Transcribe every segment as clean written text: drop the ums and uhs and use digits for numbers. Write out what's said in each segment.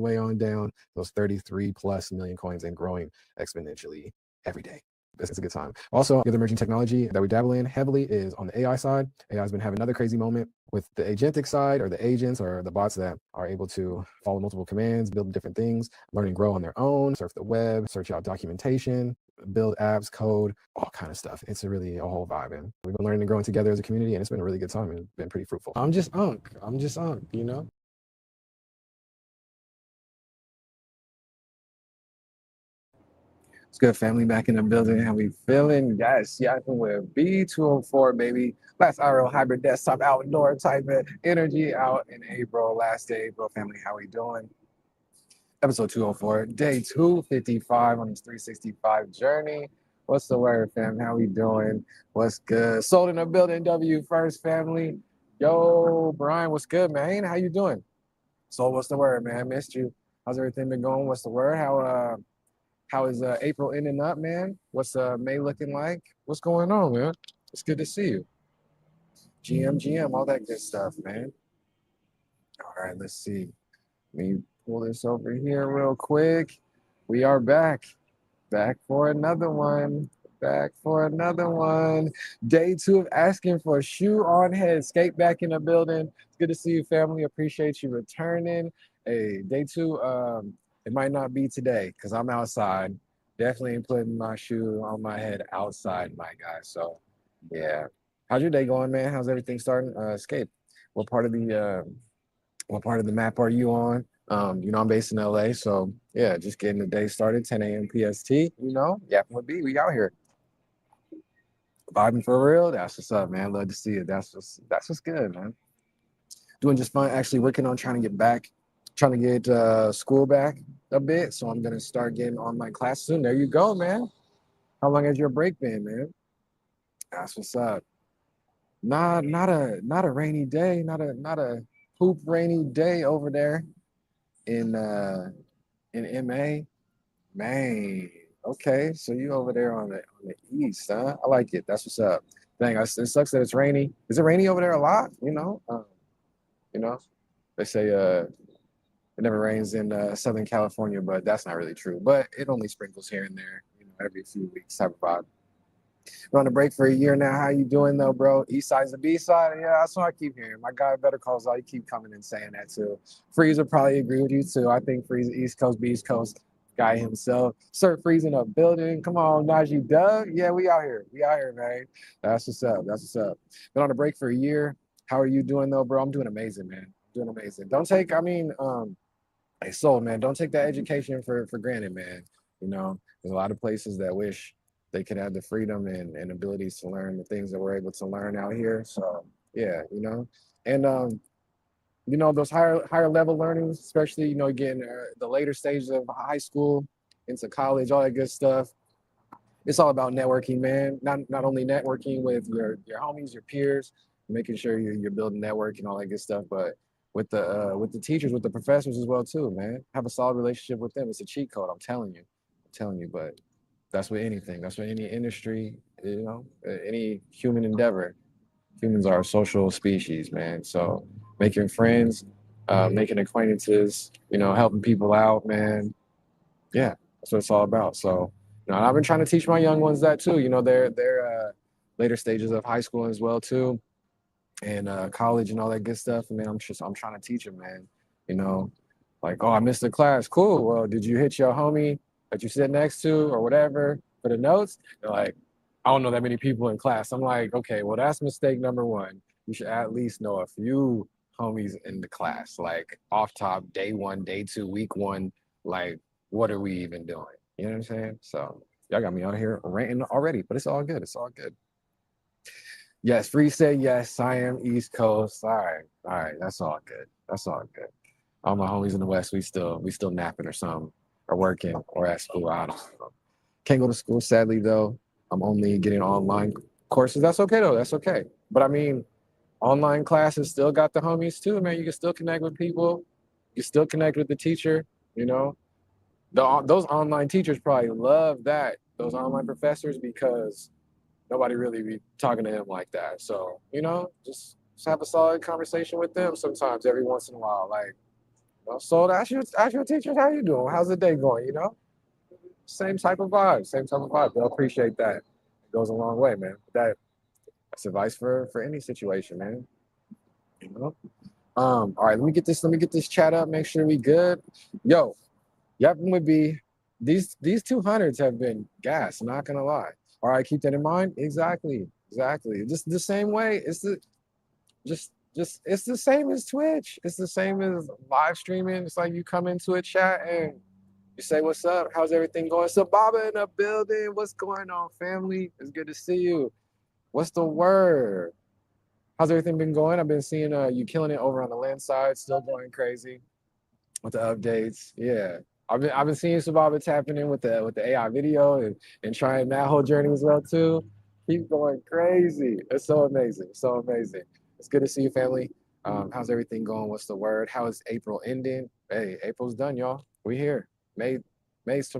way on down. Those 33 plus million coins and growing exponentially every day. It's a good time. Also, the other emerging technology that we dabble in heavily is on the AI side. AI has been having another crazy moment with the agentic side, or the agents or the bots that are able to follow multiple commands, build different things, learn and grow on their own, surf the web, search out documentation, build apps, code, all kind of stuff. It's really a whole vibe. And we've been learning and growing together as a community, and it's been a really good time. It's been pretty fruitful. I'm just Unk, you know? It's good, family, back in the building. How we feeling? Yes, Yappin with B204, baby. Last IRL hybrid desktop outdoor type of energy out in April. Last day, April, family. How we doing? Episode 204, day 255 on this 365 journey. What's the word, fam? How we doing? What's good? Sold in the building, W first, family. Yo, Brian, what's good, man? How you doing? So, what's the word, man? Missed you. How's everything been going? What's the word? How is April ending up, man? What's May looking like? What's going on, man? It's good to see you. GM, all that good stuff, man. All right, let's see. Let me pull this over here real quick. We are back. Back for another one. Back for another one. Day 2 of asking for a shoe on head. Skate back in the building. It's good to see you, family. Appreciate you returning. Hey, day 2, it might not be today because I'm outside. Definitely ain't putting my shoe on my head outside, my guy. So, yeah. How's your day going, man? How's everything starting? Skate. What part of the map are you on? I'm based in LA, so yeah, just getting the day started, 10 a.m. PST. Yappin with B, we out here. Vibing for real. That's what's up, man. Love to see it. That's what's good, man. Doing just fine. Actually working on trying to get back, trying to get school back a bit. So I'm gonna start getting online class soon. There you go, man. How long has your break been, man? That's what's up. Not a rainy day, not a poop rainy day over there in MA. Man, okay. So you over there on the east, huh? I like it. That's what's up. Dang, it sucks that it's rainy. Is it rainy over there a lot? You know, they say it never rains in Southern California, but that's not really true. But it only sprinkles here and there, every few weeks type of vibe. We're on a break for a year now. How you doing though, bro? East side's the B side. Yeah, that's what I keep hearing. My guy Better Calls All. You keep coming and saying that too. Freeze will probably agree with you too. I think Freeze East Coast, Beast Coast guy himself. Sir Freeze in a building. Come on, Najee Doug. Yeah, we out here. We out here, man. That's what's up. That's what's up. Been on a break for a year. How are you doing though, bro? I'm doing amazing, man. Doing amazing. Don't take, hey, soul, man, don't take that education for granted, man. There's a lot of places that wish they could have the freedom and abilities to learn the things that we're able to learn out here. So yeah, and those higher level learnings, especially getting the later stages of high school into college, all that good stuff. It's all about networking, man. Not only networking with your homies, your peers, making sure you're building network and all that good stuff, but with the teachers, with the professors as well too, man. Have a solid relationship with them. It's a cheat code. I'm telling you. But that's with anything. That's with any industry. Any human endeavor. Humans are a social species, man. So making friends, making acquaintances, helping people out, man. Yeah, that's what it's all about. So, I've been trying to teach my young ones that too. They're later stages of high school as well too, and college and all that good stuff. And man, I'm trying to teach them, man. You know, like, oh, I missed the class. Cool. Well, did you hit your homie that you sit next to or whatever for the notes? They're like, I don't know that many people in class. I'm like, okay, well, that's mistake number one. You should at least know a few homies in the class, like off top, day one, day two, week one. Like, what are we even doing? You know what I'm saying? So y'all got me out here ranting already, but it's all good. It's all good. Yes, Free said yes. I am East Coast. All right. That's all good. That's all good. All my homies in the West, we still napping or something, or working, or at school. I don't know. Can't go to school, sadly though. I'm only getting online courses. That's okay though. That's okay. But I mean, online classes still got the homies too, man. You can still connect with people. You still connect with the teacher. You know, those online teachers probably love that. Those online professors, because nobody really be talking to him like that. So, just have a solid conversation with them sometimes every once in a while. Like, So ask your teachers how you doing. How's the day going? Same type of vibe. Same type of vibe. They'll appreciate that. It goes a long way, man. That's advice for any situation, man. You know. All right, let me get this chat up, make sure we good. Yo, Yappin would be these 200s have been gas, not gonna lie. All right, keep that in mind. Exactly, exactly. Just the same way. Just it's the same as Twitch. It's the same as live streaming. It's like you come into a chat and you say, "What's up? How's everything going?" So Baba in the building. What's going on, family? It's good to see you. What's the word? How's everything been going? I've been seeing you killing it over on the land side, still going crazy with the updates. Yeah. I've been seeing Sababa tapping in with the AI video and trying that whole journey as well too. Keep going crazy. It's so amazing. So amazing. It's good to see you, family. How's everything going? What's the word? How is April ending? Hey, April's done, y'all. We here. May's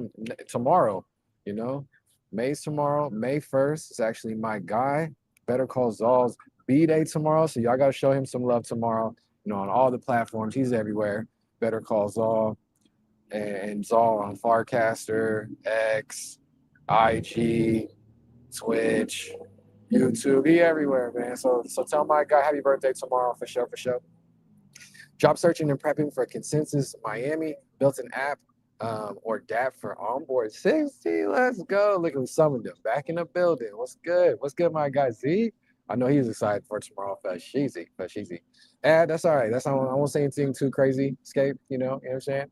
tomorrow, you know. May's tomorrow. May 1st is actually my guy. Better Call Saul's B-Day tomorrow. So y'all gotta show him some love tomorrow. On all the platforms. He's everywhere. Better Call Saul and Saul on Farcaster, X, IG, Twitch, YouTube. He everywhere, man. So tell my guy happy birthday tomorrow for sure, for sure. Job searching and prepping for Consensus Miami. Built an app or DApp for onboard 60. Let's go. Look at some of them back in the building. What's good? What's good, my guy Z? I know he's excited for tomorrow. Fashizi. That's all right. I won't say anything too crazy. Escape, you know what I'm saying?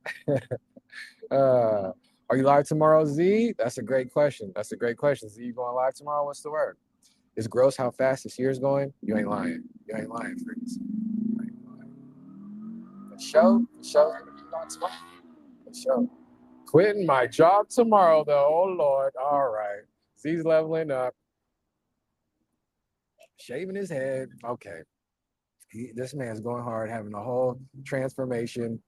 Are you live tomorrow, Z? That's a great question. That's a great question. Z, you going live tomorrow? What's the word? It's gross how fast this year's going. You ain't lying. You ain't lying, freaks. For sure. Quitting my job tomorrow, though. Oh, Lord. All right. Z's leveling up. Shaving his head. Okay. This man's going hard, having a whole transformation.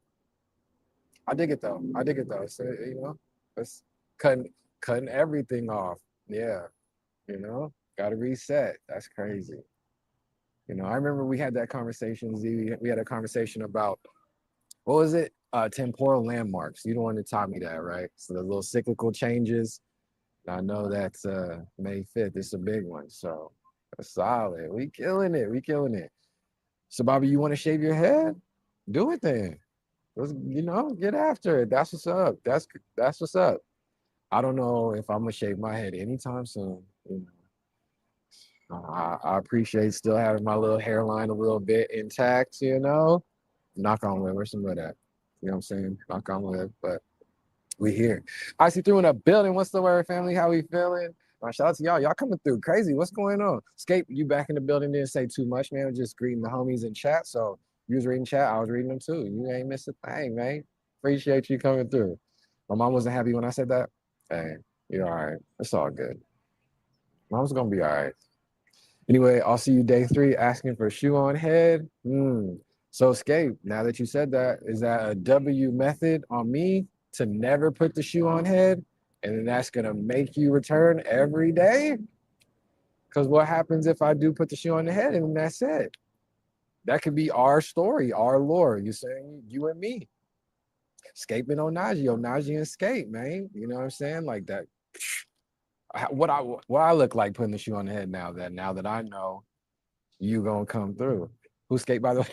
I dig it, though. So, it's cutting everything off. Yeah. Got to reset. That's crazy. I remember we had that conversation, Z. We had a conversation about, what was it? Temporal landmarks. You the one that taught me that, right? So the little cyclical changes. I know that's May 5th. It's a big one. So that's solid. We killing it. So Bobby, you want to shave your head? Do it then. Get after it. That's what's up. That's what's up. I don't know if I'm gonna shave my head anytime soon. I appreciate still having my little hairline a little bit intact. Knock on wood. Where's some of that? You know what I'm saying? Knock on wood. But we here. I see through in a building. What's the word, family? How we feeling? Shout out to y'all. Y'all coming through crazy. What's going on? Scape, you back in the building. Didn't say too much, man. We're just greeting the homies in chat. So you was reading chat. I was reading them too. You ain't missed a thing, man. Appreciate you coming through. My mom wasn't happy when I said that. Hey, you're all right. It's all good. Mom's gonna be all right. Anyway, I'll see you day 3 asking for shoe on head. So Scape, now that you said that, is that a W method on me to never put the shoe on head? And then that's gonna make you return every day? Because what happens if I do put the shoe on the head and that's it? That could be our story, our lore. You saying you and me. Escaping Onaji and escape, man. You know what I'm saying? Like that. What I look like putting the shoe on the head now that I know you gonna come through. Who skate by the way?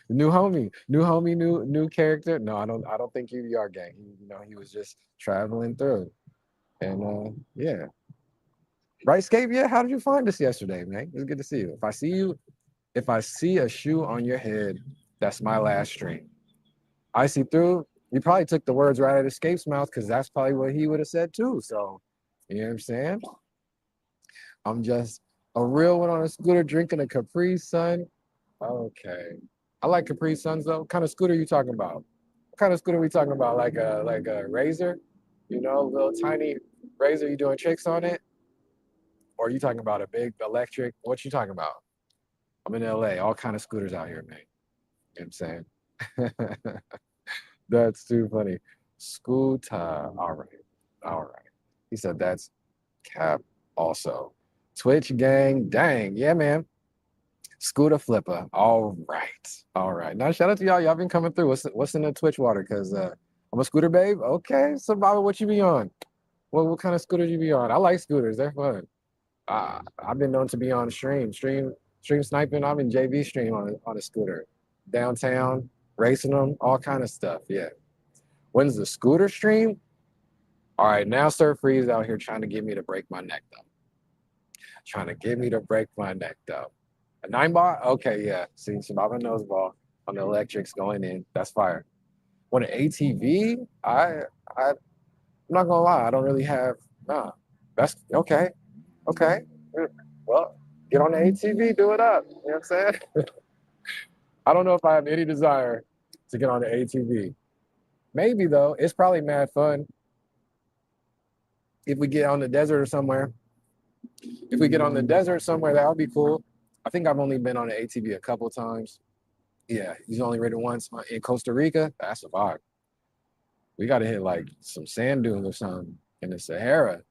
New homie, new character. No, I don't think UVR gang. He was just traveling through. And yeah. Right, Scape? Yeah, how did you find us yesterday, man? It's good to see you. If I see a shoe on your head, that's my last stream. I see through. You probably took the words right out of Escape's mouth because that's probably what he would have said too. So, you know what I'm saying? I'm just a real one on a scooter drinking a Capri Sun. Okay. I like Capri Suns though. What kind of scooter are you talking about? What kind of scooter are we talking about? Like a Razor? Little tiny Razor, you doing tricks on it? Or are you talking about a big electric? What you talking about? I'm in LA. All kind of scooters out here, man. You know what I'm saying? That's too funny. Scooter. All right. All right. He said that's cap also. Twitch gang. Dang. Yeah, man. Scooter flipper. All right. All right. Now shout out to y'all. Y'all been coming through. What's in the Twitch water? Cause I'm a scooter babe. Okay. So Bobby, what you be on? What kind of scooters you be on? I like scooters. They're fun. I've been known to be on stream sniping. I'm in JV stream on a scooter. Downtown, racing them, all kind of stuff. Yeah. When's the scooter stream? All right, now Sir Freeze out here trying to get me to break my neck though. Trying to get me to break my neck though. A 9 ball? Okay, yeah. See, Shababa knows ball on the electrics going in. That's fire. Want an ATV? I'm not gonna lie, I don't really have nah. That's okay. Okay. Well, get on the ATV, do it up. You know what I'm saying? I don't know if I have any desire to get on the ATV. Maybe though, it's probably mad fun if we get on the desert or somewhere. If we get on the desert somewhere, that would be cool. I think I've only been on an ATV a couple times. Yeah, he's only ridden once in Costa Rica. That's a vibe. We got to hit like some sand dunes or something in the Sahara.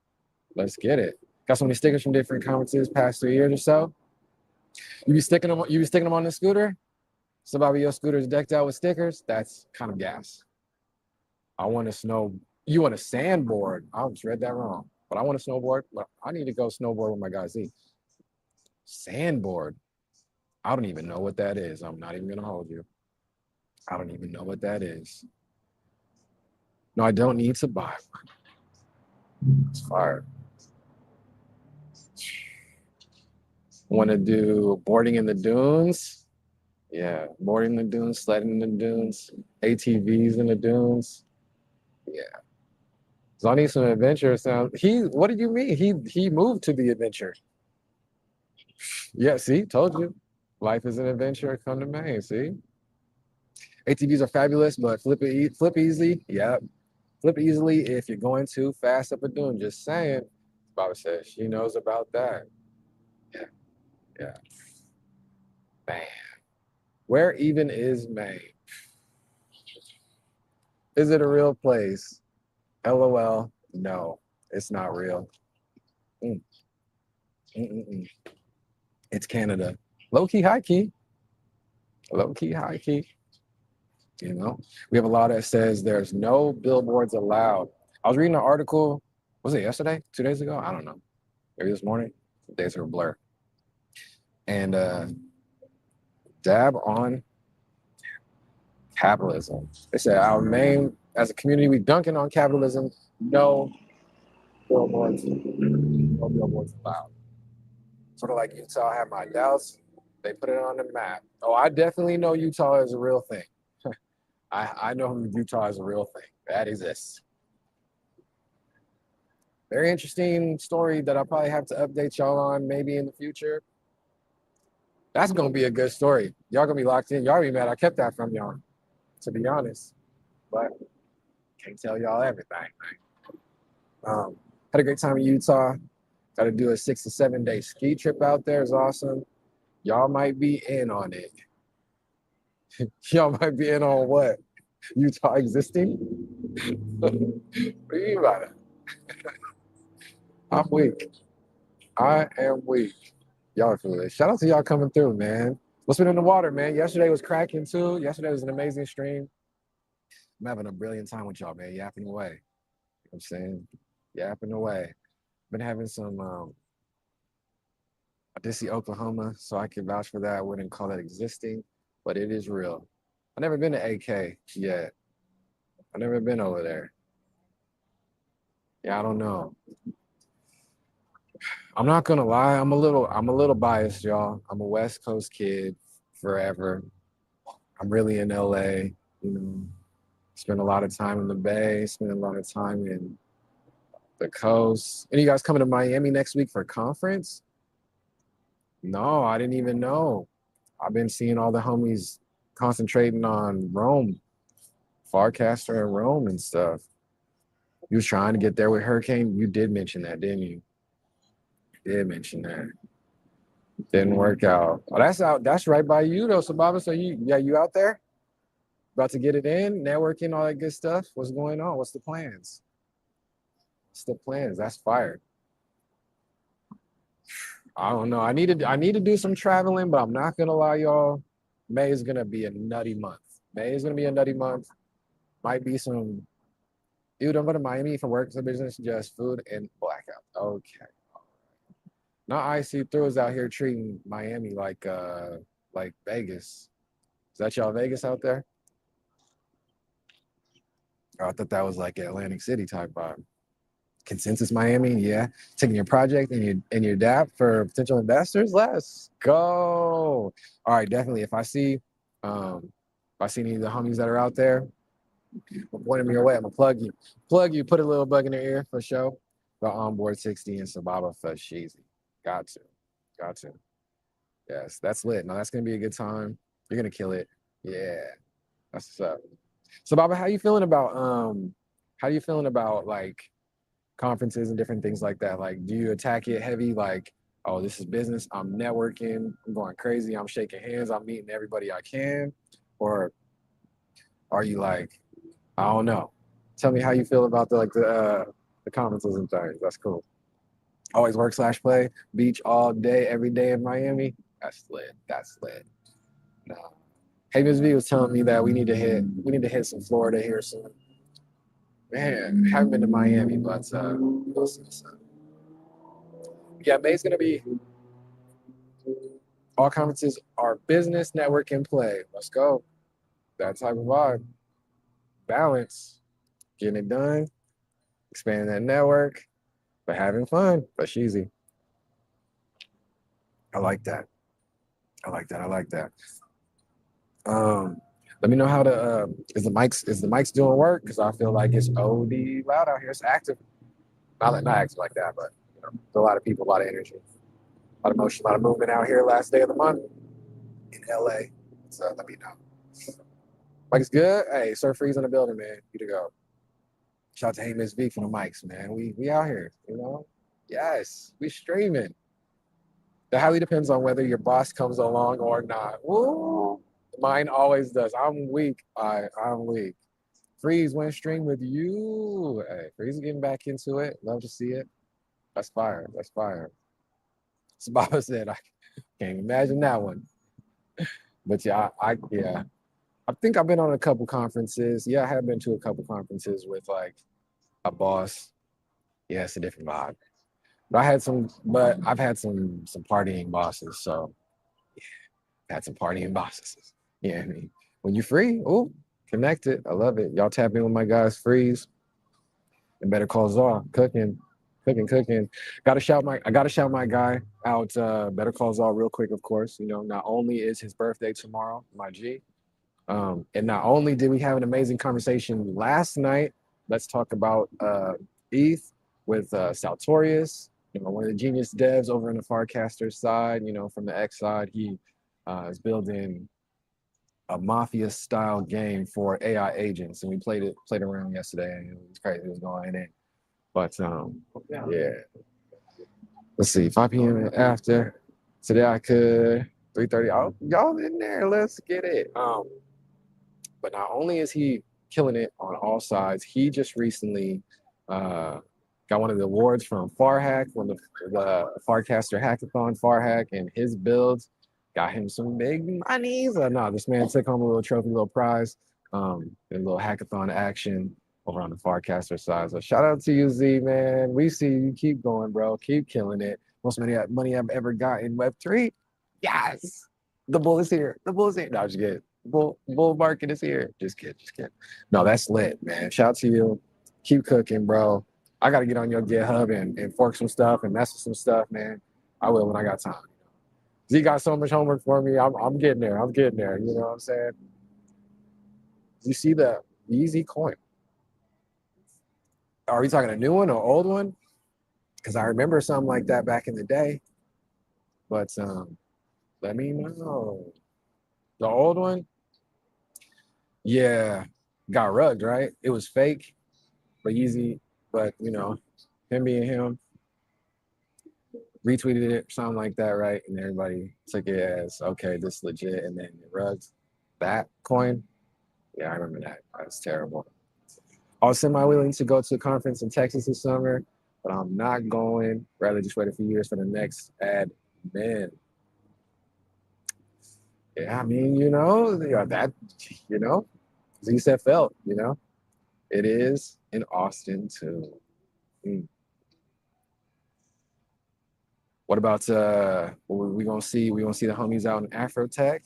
Let's get it. Got so many stickers from different conferences past 3 years or so. You be sticking them. You be sticking them on the scooter. So Bobby, your scooter's decked out with stickers. That's kind of gas. I want to snow. You want a sandboard? I just read that wrong. But I want to snowboard. But I need to go snowboard with my guy Z. Sandboard. I don't even know what that is. I'm not even gonna hold you. I don't even know what that is. No, I don't need to buy one. It's fire. Want to do boarding in the dunes? Yeah, boarding the dunes, sledding in the dunes, ATVs in the dunes. Yeah. So I need some adventure. So what did you mean? He moved to the adventure. Yeah, see, told you. Life is an adventure. Come to Maine. See, ATVs are fabulous, but flip easily. Yeah, flip easily if you're going too fast up a dune. Just saying. Baba says she knows about that. Yeah, yeah. Man, where even is Maine? Is it a real place? LOL. No, it's not real. Mm, mm. It's Canada. Low key, high key. Low key, high key. You know, we have a law that says there's no billboards allowed. I was reading an article, was it yesterday, 2 days ago? I don't know. Maybe this morning. The days are a blur. And dab on capitalism. They said our main, as a community, we dunking on capitalism. No billboards. No billboards allowed. Sort of like Utah, I have my doubts. They put it on the map. Oh, I definitely know Utah is a real thing. I know Utah is a real thing. That exists. Very interesting story that I'll probably have to update y'all on maybe in the future. That's gonna be a good story. Y'all gonna be locked in. Y'all be mad I kept that from y'all, to be honest. But can't tell y'all everything. Had a great time in Utah. Got to do a 6 to 7 day ski trip out there. Is awesome. Y'all might be in on it. Y'all might be in on what? Utah existing? What do you mean by that? I'm weak. I am weak. Y'all are foolish. Shout out to y'all coming through, man. What's been in the water, man? Yesterday was cracking too. Yesterday was an amazing stream. I'm having a brilliant time with y'all, man. Yapping away. You know what I'm saying? Yapping away. Been having some I did see Oklahoma, so I can vouch for that. I wouldn't call it existing, but it is real. I've never been to AK yet. I've never been over there. Yeah, I don't know. I'm not gonna lie, I'm a little biased, y'all. I'm a West Coast kid forever. I'm really in LA, you know. Spend a lot of time in the Bay, spend a lot of time in the coast. Any of you guys coming to Miami next week for a conference? No, I didn't even know. I've been seeing all the homies concentrating on Rome, Farcaster and Rome and stuff. You was trying to get there with Hurricane. You did mention that, didn't you? You did mention that. Didn't work out. Oh, that's out. That's right by you though, Sababa. So you out there? About to get it in, networking, all that good stuff. What's going on? What's the plans? What's the plans? That's fire. I don't know. I need to do some traveling, but I'm not gonna lie, y'all. May is gonna be a nutty month. May is gonna be a nutty month. Might be some. Dude, I'm going to Miami for work, for business, just food and blackout. Okay. Now I see throws out here treating Miami like Vegas. Is that y'all Vegas out there? Oh, I thought that was like Atlantic City type vibe. Consensus Miami, yeah. Taking your project and your DAP for potential investors. Let's go. All right, definitely. If I see any of the homies that are out there, I'm pointing me your way. I'm gonna plug you. Plug you, put a little bug in their ear for sure. The onboard 60 and Sababa for Sheezy. Got to. Got to. Yes, that's lit. No, that's gonna be a good time. You're gonna kill it. Yeah. That's what's up. So Baba, how you feeling about like conferences and different things like that? Like, do you attack it heavy? Like, oh, this is business. I'm networking. I'm going crazy. I'm shaking hands. I'm meeting everybody I can. Or are you like, I don't know. Tell me how you feel about the conferences and things. That's cool. Always work slash play. Beach all day, every day in Miami. That's lit. That's lit. No. Hey, Ms. V was telling me that we need to hit some Florida here soon. Man, haven't been to Miami, but yeah, May's gonna be all conferences are business, network, and play. Let's go. That type of vibe. Balance. Getting it done, expanding that network, but having fun. But easy. I like that. I like that. I like that. Um, let me know how is the mics doing work? Because I feel like it's OD loud out here. It's active. Not active like that, but a lot of people, a lot of energy, a lot of motion, a lot of movement out here. Last day of the month in LA. So let me know. Mike's good. Hey, Sir Freeze in the building, man. You to go. Shout out to Hey Miss V for the mics, man. We out here, Yes, we streaming. It highly depends on whether your boss comes along or not. Woo! Mine always does. I'm weak. I'm weak. Freeze went stream with you. Hey, Freeze is getting back into it. Love to see it. That's fire. That's fire. So Baba said, I can't imagine that one. But yeah, yeah. I think I've been on a couple conferences. Yeah, I have been to a couple conferences with like a boss. Yeah, it's a different vibe. But I've had some partying bosses. So had some partying bosses. Yeah, I mean, when you're free, oh, connected. I love it. Y'all tap in with my guys, Freeze and Better Call Saul, cooking. I gotta shout my guy out, Better Call Saul, real quick. Of course, not only is his birthday tomorrow, my G, and not only did we have an amazing conversation last night. Let's talk about ETH with Saltorius, one of the genius devs over on the Farcaster side. From the X side, he is building a mafia style game for AI agents, and we played around yesterday, and it was crazy. It was going in, but yeah. Let's see, 5 p.m. and after. Today I could 3:30. Oh, y'all in there? Let's get it. But not only is he killing it on all sides, he just recently got one of the awards from FarHack, one of the Farcaster Hackathon FarHack, and his builds got him some big money. So no, this man took home a little trophy, a little prize, a little hackathon action over on the Farcaster side. So shout out to you, Z, man. We see you. Keep going, bro. Keep killing it. Most money I've ever got in Web3. Yes. The bull is here. The bull is here. No, just kidding. Bull market is here. Just kidding. No, that's lit, man. Shout out to you. Keep cooking, bro. I got to get on your GitHub and fork some stuff and mess with some stuff, man. I will when I got time. Z got so much homework for me. I'm getting there. I'm getting there. You know what I'm saying? You see the Yeezy coin? Are we talking a new one or old one? Because I remember something like that back in the day. But let me know. The old one? Yeah. Got rugged, right? It was fake, but Yeezy, but him being him, retweeted it, something like that, right? And everybody took it as, okay, this is legit. And then it rugged that coin. Yeah, I remember that. That's terrible. I was semi-willing to go to a conference in Texas this summer, but I'm not going. Rather just wait a few years for the next ad Man, yeah, I mean, you know, that, you know, as you said, felt, you know, it is in Austin too. Mm. What about we gonna see? We gonna see the homies out in Afrotech.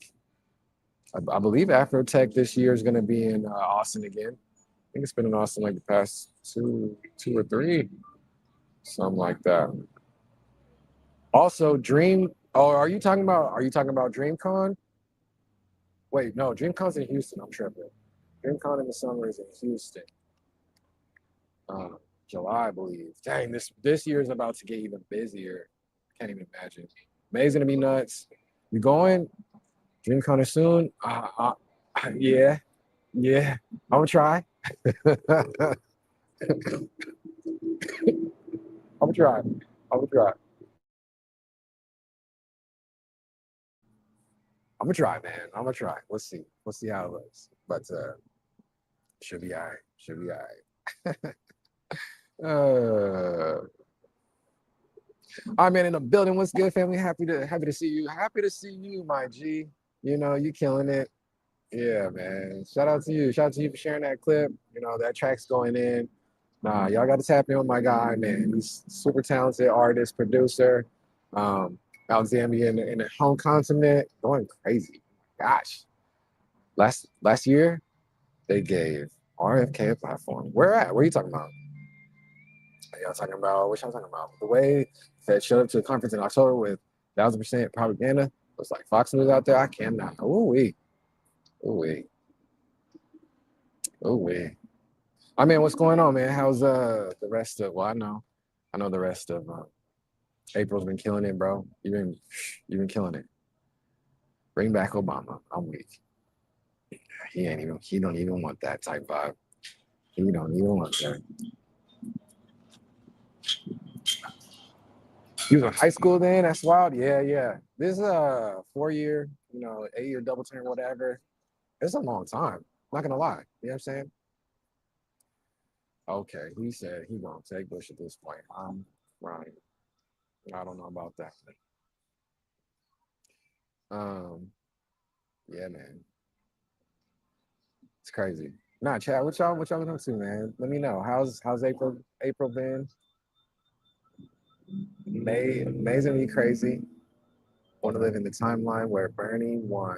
I believe Afrotech this year is gonna be in Austin again. I think it's been in Austin like the past two or three, something like that. Also, Dream. Oh, are you talking about DreamCon? Wait, no, DreamCon's in Houston. I'm tripping. DreamCon in the summer is in Houston. Uh, July, I believe. Dang, this year is about to get even busier. Can't even imagine. May's gonna be nuts. You going? DreamCon is soon? Yeah, yeah. I'm gonna try. I'm gonna try. I'm gonna try. I'm gonna try, man. I'm gonna try. Let's see. Let's see how it looks. But should be all right. Should be all right. I'm in the building. What's good, family? Happy to see you. Happy to see you, my G. You know, you killing it. Yeah, man. Shout out to you. Shout out to you for sharing that clip. You know, that track's going in. Nah, y'all got to tap in with my guy, man. He's super talented artist, producer. Alexandria in the home continent, going crazy. Gosh, last year they gave RFK a platform. Where at? What are you talking about? Y'all talking about what y'all talking about? The way Fed showed up to a conference in October with 1,000% propaganda. It was like Fox News out there. I cannot. Oh wait, oh wait, oh wait. I mean, what's going on, man? How's the rest of? Well, I know the rest of April's been killing it, bro. You've been killing it. Bring back Obama. I'm weak. He don't even want that type vibe. He don't even want that. He was in high school then. That's wild. Yeah, yeah. This is a 4 year, 8 year double turn, whatever. It's a long time. Not gonna lie. You know what I'm saying? Okay. He said he gonna take Bush at this point. I'm right. I don't know about that. Um, yeah, man. It's crazy. Nah, Chad, what y'all been up to, man? Let me know. How's April been? May's gonna be crazy. Want to live in the timeline where Bernie won.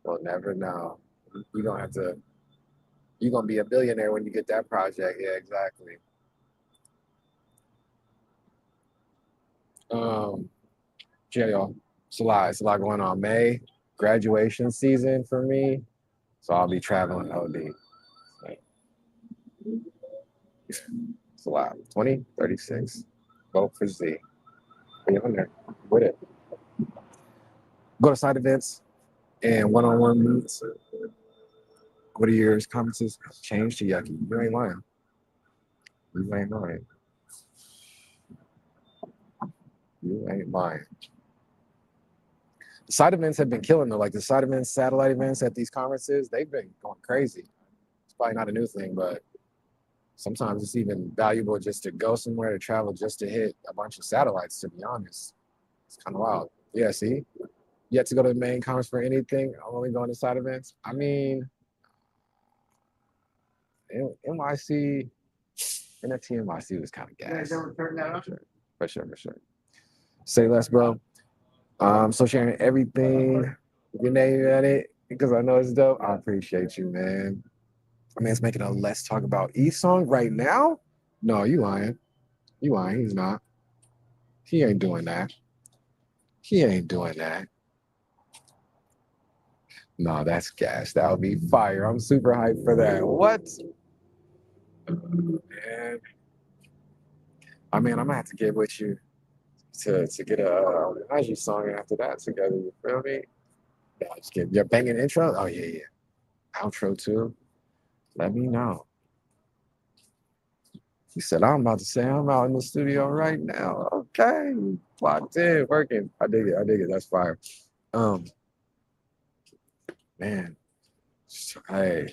We'll never know. You're gonna have to. You're gonna be a billionaire when you get that project. Yeah, exactly. Um, yeah, y'all. It's a lot. It's a lot going on. May graduation season for me, so I'll be traveling. OD. It's a lot. 2036. Vote for Z. Be on there with it. Go to side events and one-on-one meets. Go to your conferences. Change to Yucky. You ain't lying. You ain't lying. You ain't lying. Side events have been killing though. Like the side events, satellite events at these conferences, they've been going crazy. It's probably not a new thing, but sometimes it's even valuable just to go somewhere to travel just to hit a bunch of satellites, to be honest. It's kind of wild. Yeah, see? Yet to go to the main conference for anything, I'm only going to side events. I mean, NYC, NFT NYC was kind of gas. For sure. For sure, for sure. Say less, bro. So sharing everything, your name at it, because I know it's dope. I appreciate you, man. I mean, it's making a Let's Talk About E song right now. No, you lying. You lying. He's not. He ain't doing that. He ain't doing that. No, that's gas. That would be fire. I'm super hyped for that. What? Man. I mean, I'm gonna have to get with you to get a Najee song after that together. You feel me? Yeah, just get your banging intro. Oh yeah, yeah. Outro too. Let me know. He said, I'm about to say I'm out in the studio right now. Okay. Locked in, working. I dig it. I dig it. That's fire. Um, man. Hey.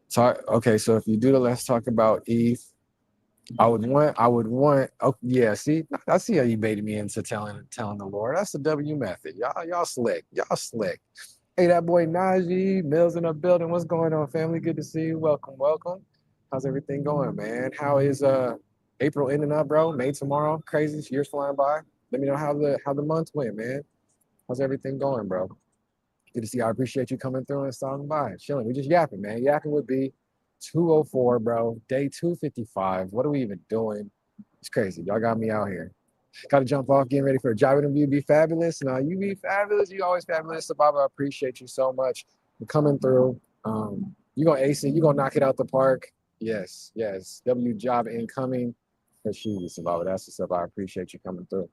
Talk okay, so if you do the Let's Talk About ETH, I would want. Oh yeah, see, I see how you baited me into telling the Lord. That's the W method. Y'all slick. Y'all slick. Hey, that boy Najee Mills in the building. What's going on, family? Good to see you. Welcome, welcome. How's everything going, man? How is April ending up, bro? May tomorrow. Crazy. Years flying by. Let me know how the month went, man. How's everything going, bro? Good to see you. I appreciate you coming through and stopping by. Chilling. We just yapping, man. Yapping would be 204, bro. Day 255. What are we even doing? It's crazy. Y'all got me out here. Got to jump off, getting ready for a job interview. Be fabulous. No, you be fabulous. You always fabulous. So, Baba, I appreciate you so much for coming through. You gonna ace it. You gonna knock it out the park. Yes, yes. W job incoming. For sure, Baba. That's what's up. I appreciate you coming through.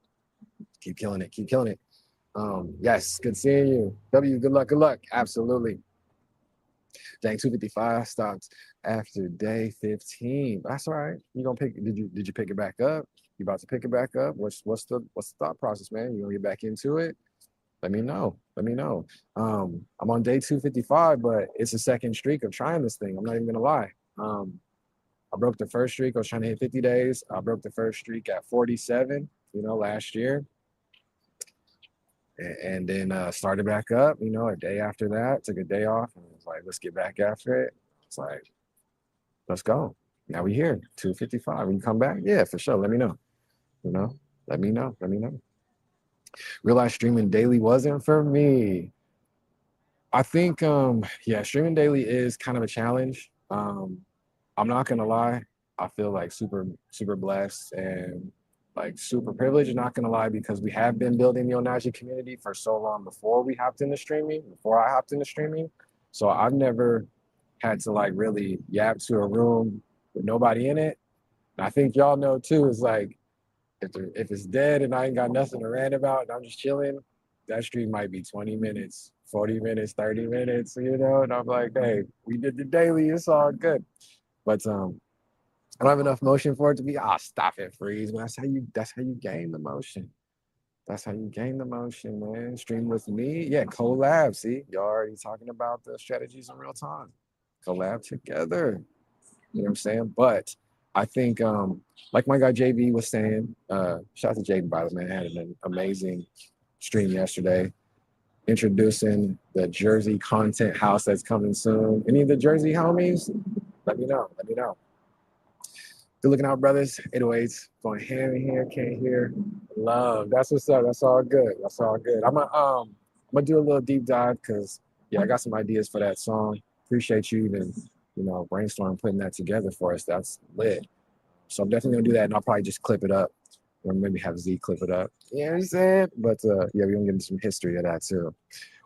Keep killing it. Keep killing it. Yes, good seeing you. W, good luck, good luck. Absolutely. Dang, 255 stopped after day 15. That's all right. You gonna pick? Did you pick it back up? You about to pick it back up? What's the thought process, man? You gonna get back into it? Let me know. Let me know. I'm on day 255, but it's a second streak of trying this thing. I'm not even gonna lie. I broke the first streak. I was trying to hit 50 days. I broke the first streak at 47. Last year. And then started back up, a day after that, took a day off and was like, let's get back after it. It's like, let's go. Now we here, 255. When you come back, yeah, for sure. Let me know. Let me know. Let me know. Realized streaming daily wasn't for me. I think, yeah, streaming daily is kind of a challenge. I'm not gonna lie. I feel like super, super blessed and like super privileged. Not gonna lie, because we have been building the Onaji community for so long before I hopped into streaming. So I've never had to like really yap to a room with nobody in it. And I think y'all know too, is like if it's dead and I ain't got nothing to rant about and I'm just chilling, that stream might be 20 minutes, 40 minutes, 30 minutes, and I'm like, hey, we did the daily, it's all good. But I don't have enough motion for it to be, stop it, freeze. But that's how you gain the motion. That's how you gain the motion, man. Stream with me. Yeah, collab. See, you're already talking about the strategies in real time. Collab together. You know what I'm saying? But I think like my guy JB was saying, shout out to JB, by the way, man, had an amazing stream yesterday introducing the Jersey content house that's coming soon. Any of the Jersey homies? Let me know. Let me know. Good looking out, brothers. 808s going hand in here, can't hear. Love. That's what's up. That's all good. That's all good. I'm gonna do a little deep dive because yeah, I got some ideas for that song. Appreciate you even, brainstorm putting that together for us. That's lit. So I'm definitely gonna do that, and I'll probably just clip it up, or maybe have Z clip it up. You know what I'm saying? But yeah, we're gonna get into some history of that too.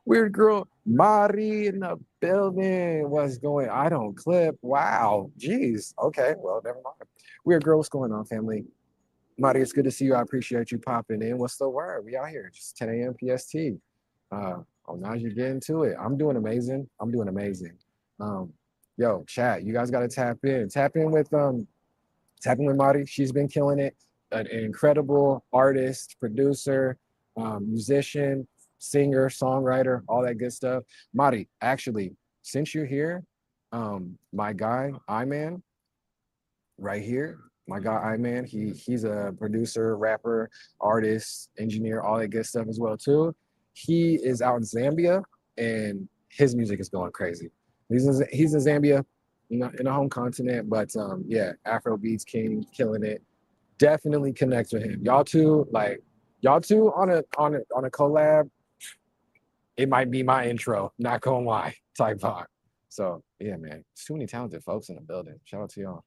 Weird girl, Mari in the building. What's going? I don't clip. Wow. Jeez. Okay. Well, never mind. Weird girl, what's going on, family? Mari, it's good to see you. I appreciate you popping in. What's the word? We out here. Just 10 a.m. PST. Now you get into it. I'm doing amazing. I'm doing amazing. Yo, chat. You guys got to tap in. Tap in with Mari. She's been killing it. An incredible artist, producer, musician, singer, songwriter, all that good stuff. Mari, actually, since you're here, my guy, I-Man, right here, my guy, I-Man, he's a producer, rapper, artist, engineer, all that good stuff as well, too. He is out in Zambia, and his music is going crazy. He's in Zambia, in the home continent, but yeah, Afro Beats King, killing it. Definitely connect with him. Y'all two on a collab. It might be my intro, not gonna lie, type vibe. So yeah, man, it's too many talented folks in the building. Shout out to y'all.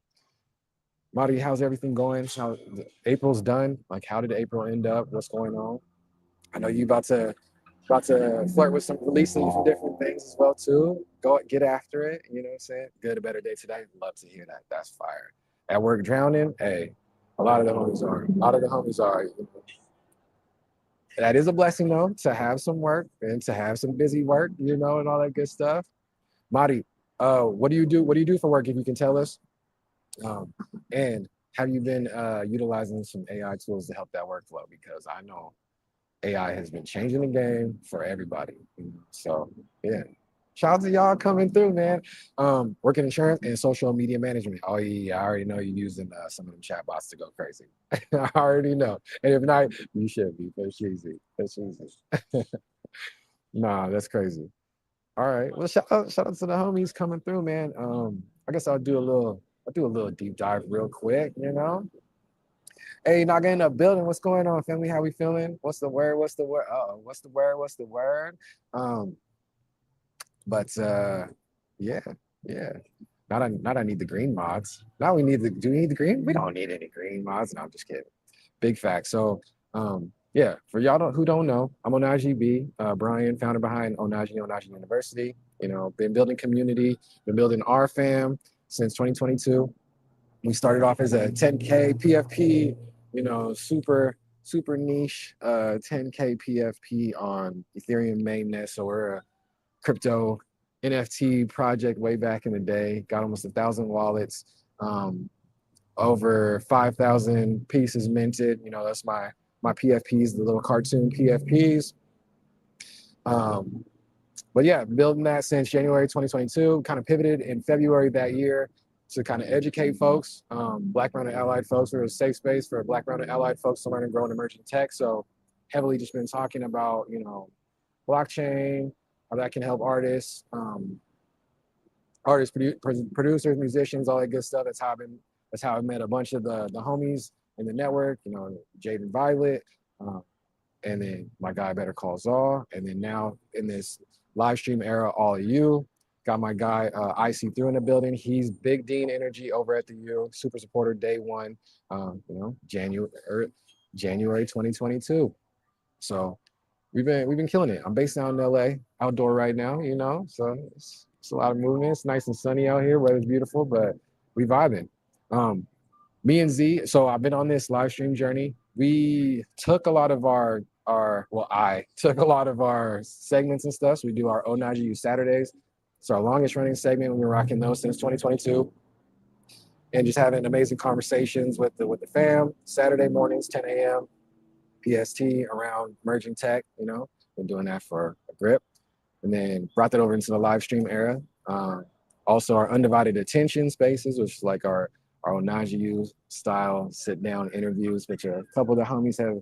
Marty, how's everything going? How April's done? Like, how did April end up? What's going on? I know you about to flirt with some releasing some different things as well too. Go get after it. You know what I'm saying? Good, a better day today. Love to hear that. That's fire. At work drowning. Hey, a lot of the homies are. A lot of the homies are. That is a blessing though, to have some work and to have some busy work, and all that good stuff. Mari, what do you do? What do you do for work? If you can tell us. Um, and have you been utilizing some AI tools to help that workflow? Because I know AI has been changing the game for everybody. So yeah. Shout out to y'all coming through, man. Working insurance and social media management. Oh yeah, I already know you're using some of them chat bots to go crazy. I already know. And if not, you should be. That's easy. That's easy. Nah, that's crazy. All right. Well, shout out to the homies coming through, man. I guess I'll do a little deep dive real quick, you know. Hey, not getting up building. What's going on, family? How we feeling? What's the word? What's the word? What's the word? What's the word? Um, but yeah, yeah. Not I need the green mods. Now we need the do we need the green? We don't need any green mods. No, I'm just kidding. Big fact. So yeah, for y'all who don't know, I'm Onaji B, Brian, founder behind Onaji University. You know, been building community, been building our fam since 2022. We started off as a 10K PFP, you know, super niche 10K PFP on Ethereum mainnet. So we're a crypto NFT project way back in the day. Got almost 1,000 wallets, over 5,000 pieces minted. You know, that's my PFPs, the little cartoon PFPs. Um, but yeah, building that since January 2022. Kind of pivoted in February that year to kind of educate folks, Black, brown, and allied folks. We're a safe space for Black, brown, and allied folks to learn and grow in emerging tech. So heavily just been talking about, you know, blockchain, how that can help artists, producers, musicians, all that good stuff. That's how I met a bunch of the homies in the network, you know, Jade and Violet, um, and then my guy Better Call Saul, and then now in this live stream era, all of you. Got my guy IC through in the building. He's big Dean energy over at the U, super supporter day one. You know, January 2022. So we've been killing it. I'm based down in LA, outdoor right now, you know. So it's a lot of movement. It's nice and sunny out here. Weather's beautiful, but we vibing. Um, Me and Z. So I've been on this live stream journey. We took a lot of I took a lot of our segments and stuff. So we do our Onaji Saturdays. It's our longest running segment. We've been rocking those since 2022, and just having amazing conversations with the fam. Saturday mornings, 10 a.m. PST around merging tech. You know, been doing that for a grip, and then brought that over into the live stream era. Also, our undivided attention spaces, which is like our Onaji style sit down interviews, which a couple of the homies have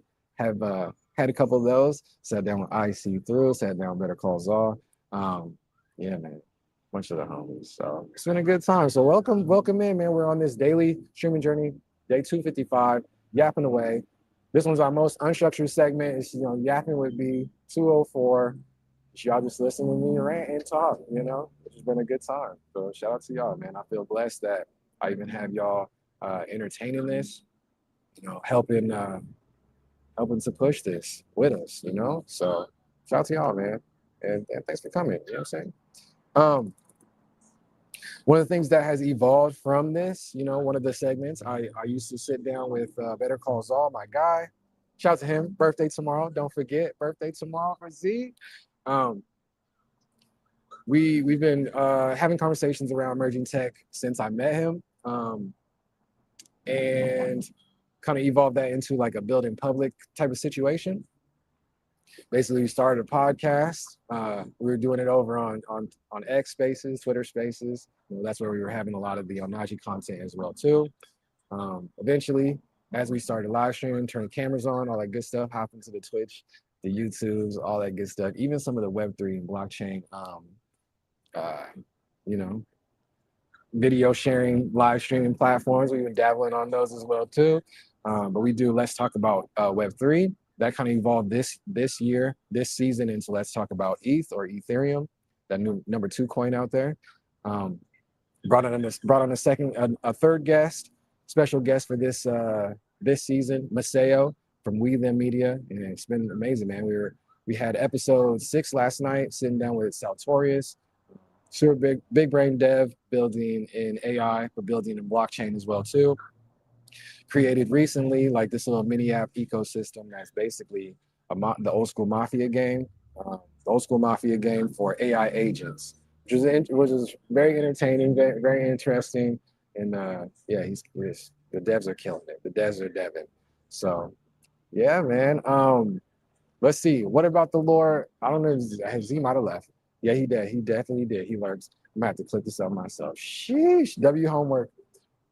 had a couple of those. Sat down with IC through, sat down with Better Call Saul. Yeah, man, bunch of the homies. So it's been a good time. So welcome in, man. We're on this daily streaming journey, day 255, yapping away. This one's our most unstructured segment. It's, you know, yapping with YwB204. Y'all just listen to me rant and talk, you know. It's been a good time. So shout out to y'all, man. I feel blessed that I even have y'all entertaining this, you know, helping to push this with us, you know. So shout out to y'all, man. And thanks for coming. You know what I'm saying? Um, One of the things that has evolved from this, you know, one of the segments, I used to sit down with Better Call Saul, my guy. Shout out to him. Birthday tomorrow. Don't forget, birthday tomorrow for Z. Um, we've been having conversations around emerging tech since I met him, and kind of evolved that into like a build in public type of situation. Basically, we started a podcast. We were doing it over on X Spaces, Twitter Spaces. You know, that's where we were having a lot of the Onaji content as well too. Eventually, as we started live streaming, turning cameras on, all that good stuff, hop into the Twitch, the YouTubes, all that good stuff. Even some of the Web3 and blockchain, uh, you know, video sharing, live streaming platforms. We've been dabbling on those as well too. But we do Let's Talk About Web3. That kind of evolved this year, this season into Let's Talk About ETH or Ethereum, that new #2 coin out there. Brought on a third guest, special guest for this season, Maseo from YwB Media, and it's been amazing, man. We had episode 6 last night, sitting down with Saltorius, super big brain dev, building in AI, but building in blockchain as well too. Created recently, like this little mini app ecosystem that's basically the old school Mafia game, for AI agents, which is very entertaining, very interesting, and yeah, the devs are killing it. The devs are deving. So yeah, man. Let's see. What about the lore? I don't know. Z might have left. Yeah, he did. He definitely did. He lurks. I'm gonna have to click this up myself. Sheesh. W homework.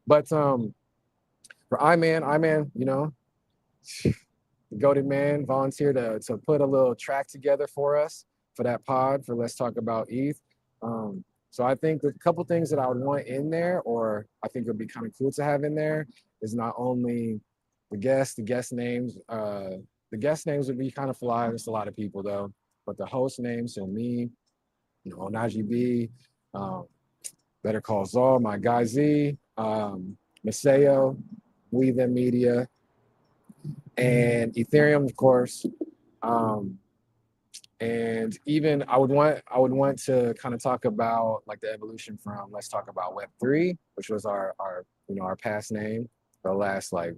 But for I man, you know, the goated man volunteered to put a little track together for us for that pod for Let's Talk About ETH. So I think the couple things that I would want in there, or I think would be kind of cool to have in there, is not only the guest names. The guest names would be kind of fly. There's a lot of people though, but the host names, so me, you know, Najee B, um, Better Call Saul, my guy Z, Maseo, We Them Media, and Ethereum, of course. Um, and even I would want to kind of talk about like the evolution from Let's Talk About Web3, which was our you know our past name, the last like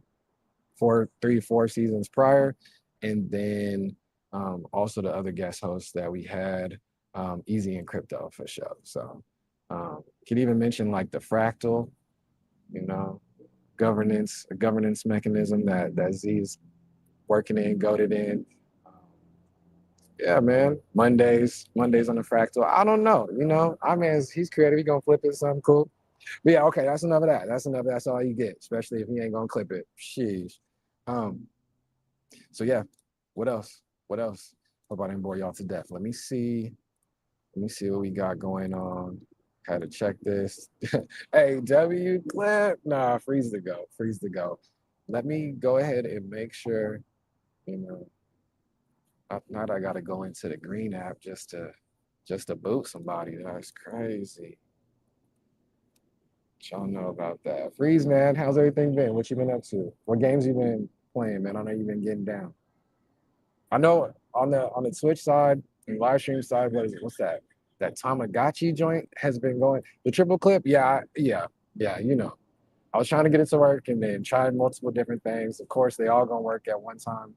4 seasons prior, and then also the other guest hosts that we had, Easy and Crypto for sure. So could even mention like the fractal, you know, a governance mechanism that Z's working in, goaded in. Um, yeah, man. Mondays on the fractal. I don't know. You know, I mean, he's creative. He gonna flip it something cool. But yeah, okay. That's enough of that. That's enough. That's all you get. Especially if he ain't gonna clip it. Sheesh. Um. So yeah. What else? What else? Hope I didn't bore y'all to death. Let me see. Let me see what we got going on. Had to check this. Hey, W clip. Nah, freeze to go. Freeze to go. Let me go ahead and make sure. You know, not I gotta go into the green app just to boot somebody. That's crazy. Y'all know about that. Freeze, man. How's everything been? What you been up to? What games you been playing, man? I know you've been getting down. I know on the Twitch side and live stream side, what's that? That Tamagotchi joint has been going. The triple clip, yeah. You know, I was trying to get it to work and then tried multiple different things. Of course, they all gonna work at one time,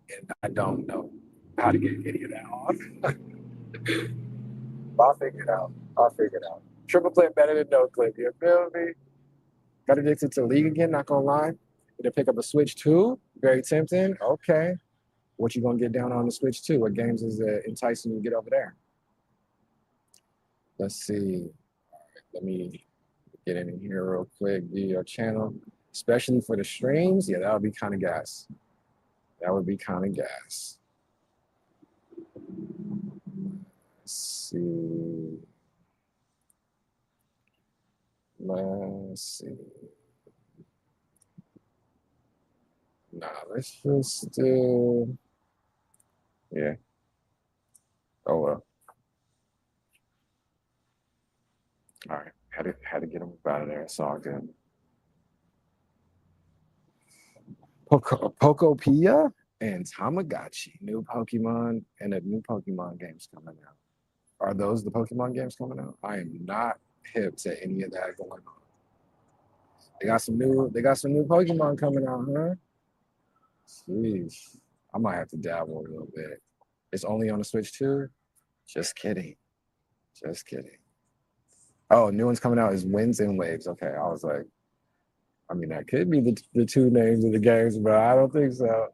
and I don't know how to get any of that off. I'll figure it out. I'll figure it out. Triple clip better than no clip. You feel me? Got addicted to League again. Not gonna lie. Need to pick up a Switch 2. Very tempting. Okay. What you gonna get down on the Switch 2? What games is enticing you to get over there? Let's see. Let me get in here real quick. View your channel, especially for the streams. Yeah, that would be kind of gas. That would be kind of gas. Let's see. Let's see. Nah, let's just do. Yeah. Oh well. All right. Had to get him out of there. It's all good. Pokopia and Tamagotchi. New Pokemon and a new Pokemon games coming out. Are those the Pokemon games coming out? I am not hip to any of that going on. They got some new Pokemon coming out, huh? Jeez. I might have to dabble a little bit. It's only on the Switch too? Just kidding. Just kidding. Oh, new one's coming out is Winds and Waves. Okay. I was like, I mean, that could be the two names of the games, but I don't think so.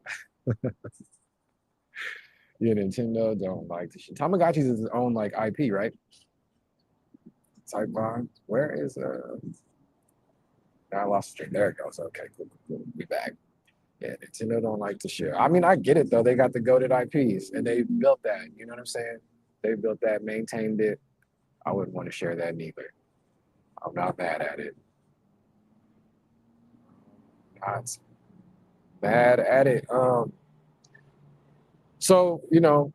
Yeah, Nintendo don't like the shit. Tamagotchi is its own like IP, right? Type bond. Where is I lost the stream. There it goes. Okay, cool. We back. Yeah, Nintendo don't like to share. I mean, I get it though. They got the goated IPs and they built that. You know what I'm saying? They built that, maintained it. I wouldn't want to share that neither. I'm not mad at it. Not mad at it. So you know,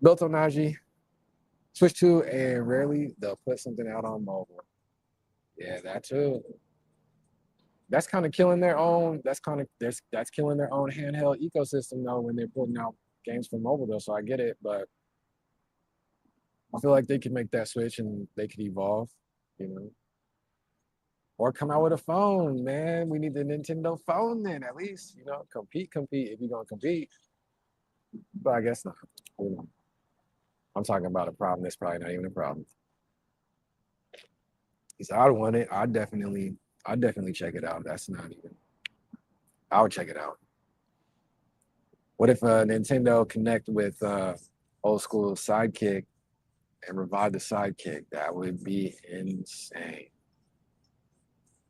built on Najee, Switch 2, and rarely they'll put something out on mobile. Yeah, that too. That's kind of killing their own. That's killing their own handheld ecosystem though when they're putting out games for mobile though. So I get it, but I feel like they could make that switch and they could evolve, you know, or come out with a phone, man. We need the Nintendo phone then at least, you know, compete if you're gonna compete. But I guess not. You know, I'm talking about a problem that's probably not even a problem. Because I want it. I definitely check it out. That's not even. I would check it out. What if Nintendo connect with old school Sidekick and revive the sidekick. That would be insane.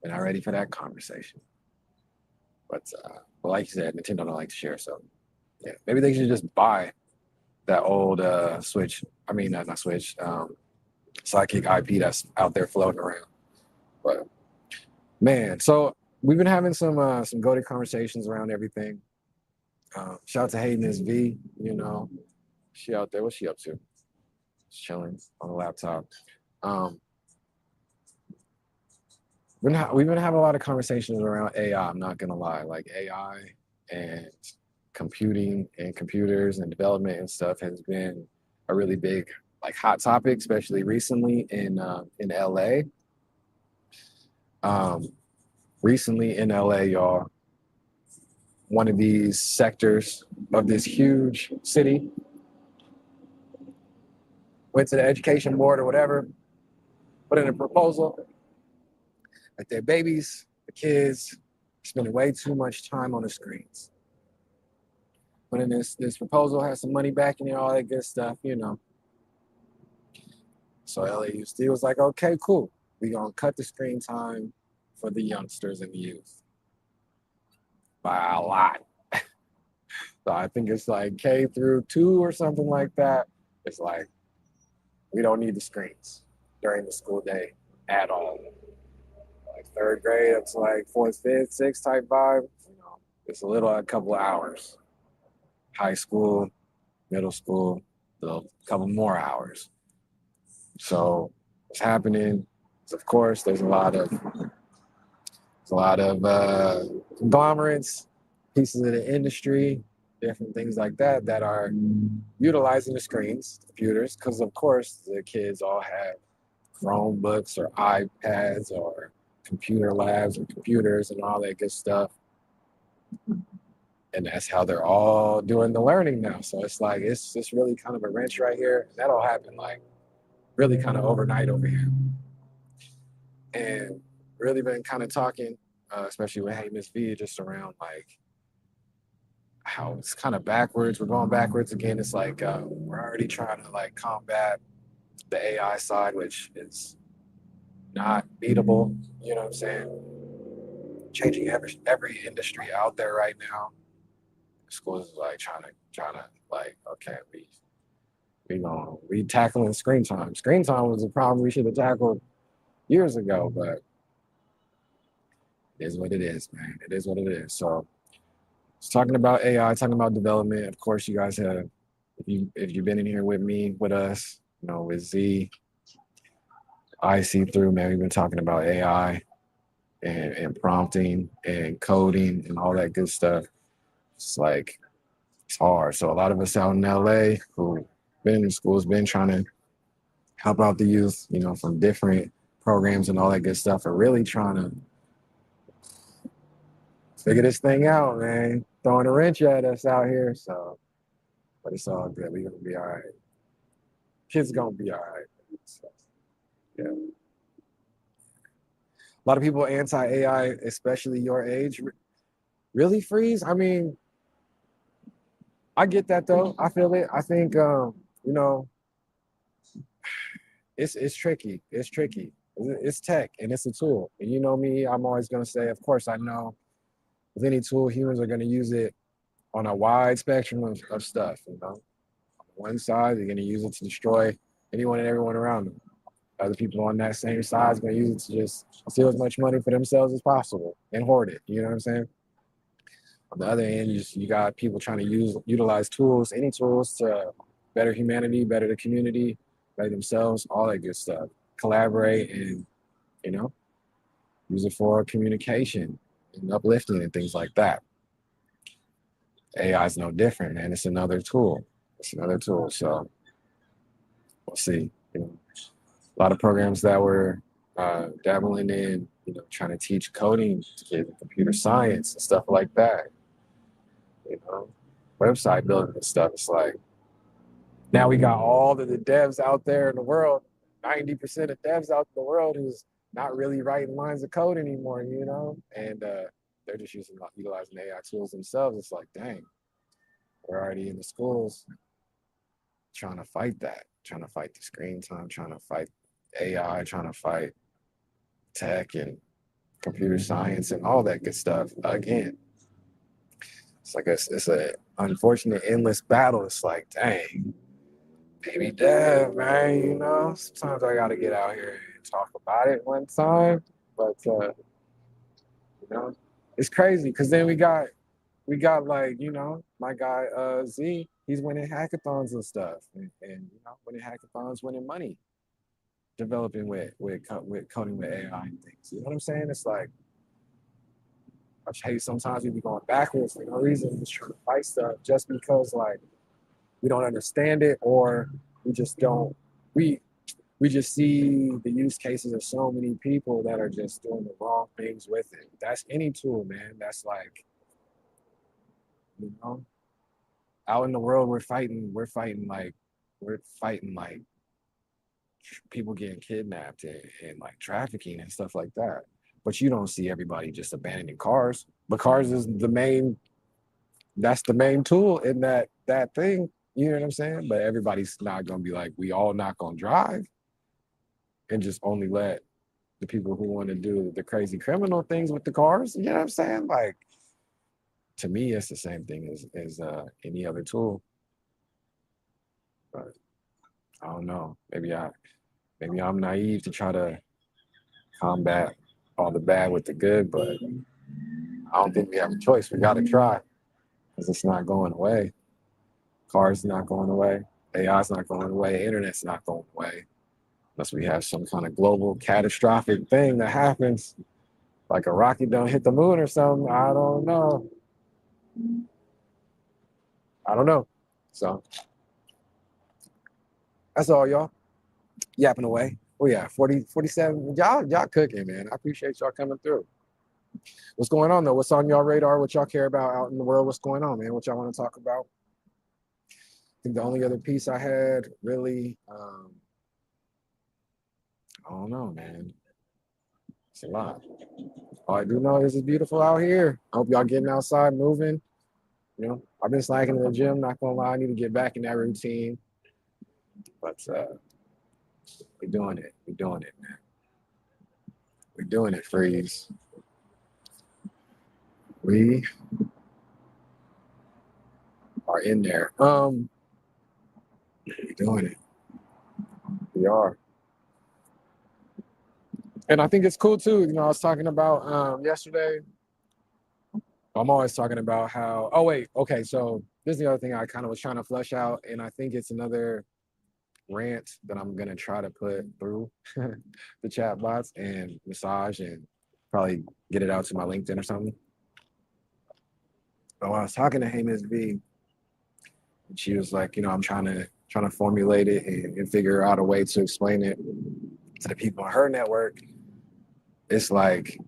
We're not ready for that conversation. But like you said, Nintendo don't like to share, so yeah, maybe they should just buy that old Switch. I mean, not Switch. Sidekick IP that's out there floating around. But man, so we've been having some goated conversations around everything. Shout out to Hayden SV. You know, she out there. What's she up to? Just chilling on the laptop. Um, we've been having a lot of conversations around AI. I'm not gonna lie, like AI and computing and computers and development and stuff has been a really big like hot topic, especially recently in LA. Recently in LA, y'all, one of these sectors of this huge city went to the education board or whatever, put in a proposal that their babies, the kids, spending way too much time on the screens. Put in this proposal, has some money back and all that good stuff, you know. So LAUSD was like, okay, cool. We're gonna cut the screen time for the youngsters and the youth by a lot. So I think it's like K through 2 or something like that. It's like we don't need the screens during the school day at all. Like third grade up to like fourth, fifth, sixth type vibe. You know, it's a couple of hours. High school, middle school, a couple more hours. So what's happening is, of course, there's a lot of conglomerates, pieces of the industry, different things like that that are utilizing the screens, computers, because of course the kids all have Chromebooks or iPads or computer labs and computers and all that good stuff. And that's how they're all doing the learning now. So it's like it's just really kind of a wrench right here. And that'll happen like really kind of overnight over here. And really been kind of talking, especially with Hey Miss V, just around like how it's kind of backwards. We're going backwards again. It's like we're already trying to like combat the AI side, which is not beatable. You know what I'm saying? Changing every industry out there right now. Schools is like trying to like, okay, we tackling screen time. Screen time was a problem we should have tackled years ago, but it is what it is, man. It is what it is. So it's talking about AI, talking about development. Of course, you guys have, if you've been in here with me, with us, you know, with Z, I see through, man. We've been talking about AI and prompting and coding and all that good stuff. It's like it's hard. So a lot of us out in LA who been in schools, been trying to help out the youth, you know, from different programs and all that good stuff, are really trying to figure this thing out, man. Throwing a wrench at us out here. So, but it's all good. We're gonna be all right. Kids gonna be all right. So, yeah. A lot of people anti-AI, especially your age. Really, Freeze? I mean, I get that though. I feel it. I think you know, it's tricky. It's tricky. It's tech and it's a tool. And you know me, I'm always gonna say, of course, I know with any tool, humans are gonna use it on a wide spectrum of stuff. You know, on one side, they're gonna use it to destroy anyone and everyone around them. Other people on that same side is gonna use it to just steal as much money for themselves as possible and hoard it. You know what I'm saying? On the other end, you got people trying to utilize tools, any tools to better humanity, better the community, better themselves, all that good stuff. Collaborate and, you know, use it for communication and uplifting and things like that. AI is no different, man. It's another tool. It's another tool. So we'll see. You know, a lot of programs that we're dabbling in, you know, trying to teach coding to kids, computer science and stuff like that. You know, website building and stuff. It's like now we got all of the devs out there in the world, 90% of devs out in the world who's not really writing lines of code anymore, you know, and they're just utilizing AI tools themselves. It's like, dang, we're already in the schools trying to fight that. trying to fight the screen time, trying to fight AI, trying to fight tech and computer science and all that good stuff. Again, it's like it's a unfortunate endless battle. It's like, dang, baby dad, man, you know, sometimes I gotta get out here and talk about it one time. But you know, it's crazy because then we got like, you know, my guy Z, he's winning hackathons and stuff, and you know, winning hackathons, winning money, developing with coding with AI and things. You know what I'm saying? It's like I hate sometimes we be going backwards for no reason, just trying to fight stuff just because like we don't understand it or we just don't we we just see the use cases of so many people that are just doing the wrong things with it. That's any tool, man. That's like, you know, out in the world we're fighting like people getting kidnapped and like trafficking and stuff like that. But you don't see everybody just abandoning cars. But cars is that's the main tool in that thing. You know what I'm saying? But everybody's not gonna be like, we all not gonna drive and just only let the people who want to do the crazy criminal things with the cars. You know what I'm saying? Like to me, it's the same thing as any other tool. But I don't know. Maybe I'm naive to try to combat all the bad with the good, but I don't think we have a choice. We got to try because it's not going away. Cars not going away. AI's not going away. Internet's not going away unless we have some kind of global catastrophic thing that happens, like a rocket don't hit the moon or something. I don't know. I don't know. So that's all, y'all. Yapping away. Oh yeah, 40, 47. Y'all cooking, man. I appreciate y'all coming through. What's going on though? What's on y'all radar? What y'all care about out in the world? What's going on, man? What y'all want to talk about? I think the only other piece I had really, I don't know, man. It's a lot. All I do know is it's beautiful out here. I hope y'all getting outside, moving. You know, I've been slacking in the gym. Not gonna lie, I need to get back in that routine. But we're doing it. We're doing it, man. We're doing it, Freeze. We are in there. We're doing it. We are. And I think it's cool too. You know, I was talking about yesterday. I'm always talking about how, oh wait, okay, so this is the other thing I kind of was trying to flesh out, and I think it's another rant that I'm gonna try to put through the chat bots and massage and probably get it out to my LinkedIn or something. But when I was talking to Miss V, she was like, you know, I'm trying to formulate it and figure out a way to explain it to the people on her network. It's like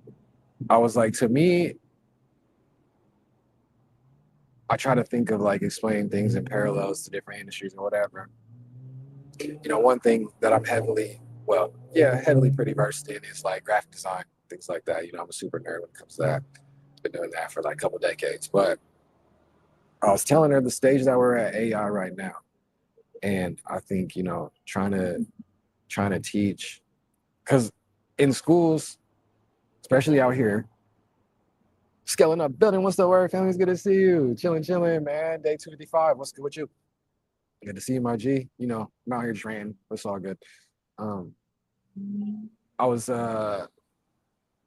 I was like, to me, I try to think of like explaining things in parallels to different industries and whatever. You know, one thing that I'm heavily pretty versed in is like graphic design, things like that. You know, I'm a super nerd when it comes to that. Been doing that for like a couple decades. But I was telling her the stage that we're at AI right now. And I think, you know, trying to teach, because in schools, especially out here, scaling up building, what's the word? Family's good to see you. Chilling, man. Day 255. What's good with you? Good to see you, my G. You know, I'm out here training. It's all good. Um, I was out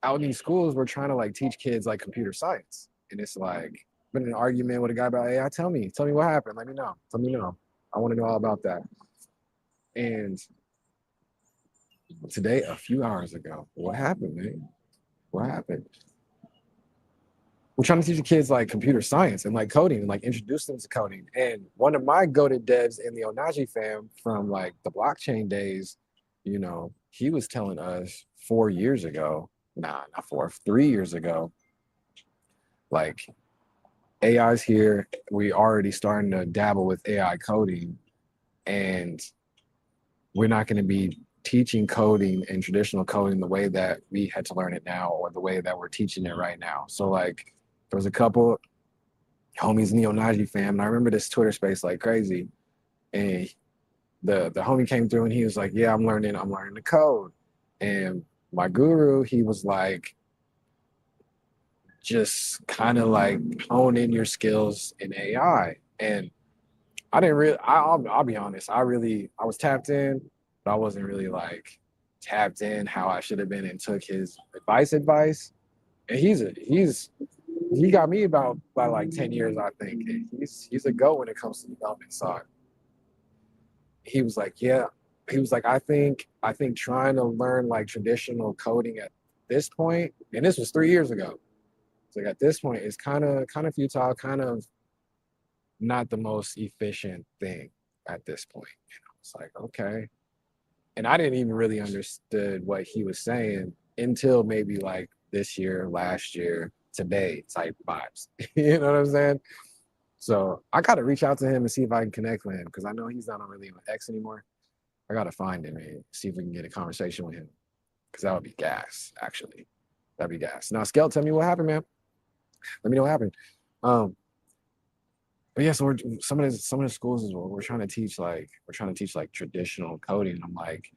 in these schools, we're trying to like teach kids like computer science. And it's like been an argument with a guy about AI. Tell me what happened. Let me know. Let me know. I want to know all about that. And today, a few hours ago, what happened, man? What happened? We're trying to teach the kids like computer science and like coding and like introduce them to coding. And one of my goated devs in the Onaji fam from like the blockchain days, you know, he was telling us 4 years ago, not 4, 3 years ago, like AI's here. We already starting to dabble with AI coding, and we're not going to be teaching coding and traditional coding the way that we had to learn it now or the way that we're teaching it right now. So like there was a couple homies in the Onaji fam, and I remember this Twitter space like crazy. And the homie came through and he was like, yeah, I'm learning the code. And my guru, he was like, just kind of like hone in your skills in AI. And I didn't really, I'll be honest, I was tapped in, but I wasn't really like tapped in how I should have been and took his advice. And he got me about by like 10 years, I think. And he's a go when it comes to development side. He was like, yeah, he was like, I think trying to learn like traditional coding at this point, and this was 3 years ago. So like at this point, it's kind of futile, kind of not the most efficient thing at this point. It's like, okay. And I didn't even really understood what he was saying until maybe like this year, last year, today type vibes. You know what I'm saying? So I gotta reach out to him and see if I can connect with him because I know he's not really on X anymore. I gotta find him and see if we can get a conversation with him because that would be gas. Actually, that'd be gas. Now, Skel, tell me what happened, man. Let me know what happened. Um, but yeah, so some of the schools is what we're trying to teach like traditional coding. I'm like,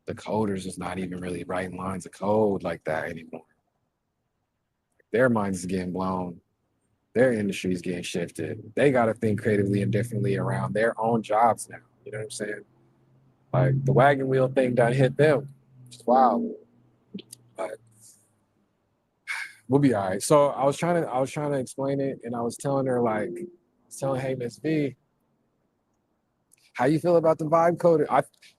the coders is not even really writing lines of code like that anymore. Their minds is getting blown. Their industry is getting shifted. They got to think creatively and differently around their own jobs now. You know what I'm saying? Like the wagon wheel thing done hit them. It's wild. But we'll be all right. So I was trying to explain it, and I was telling her like, hey Miss V, how you feel about the vibe coding?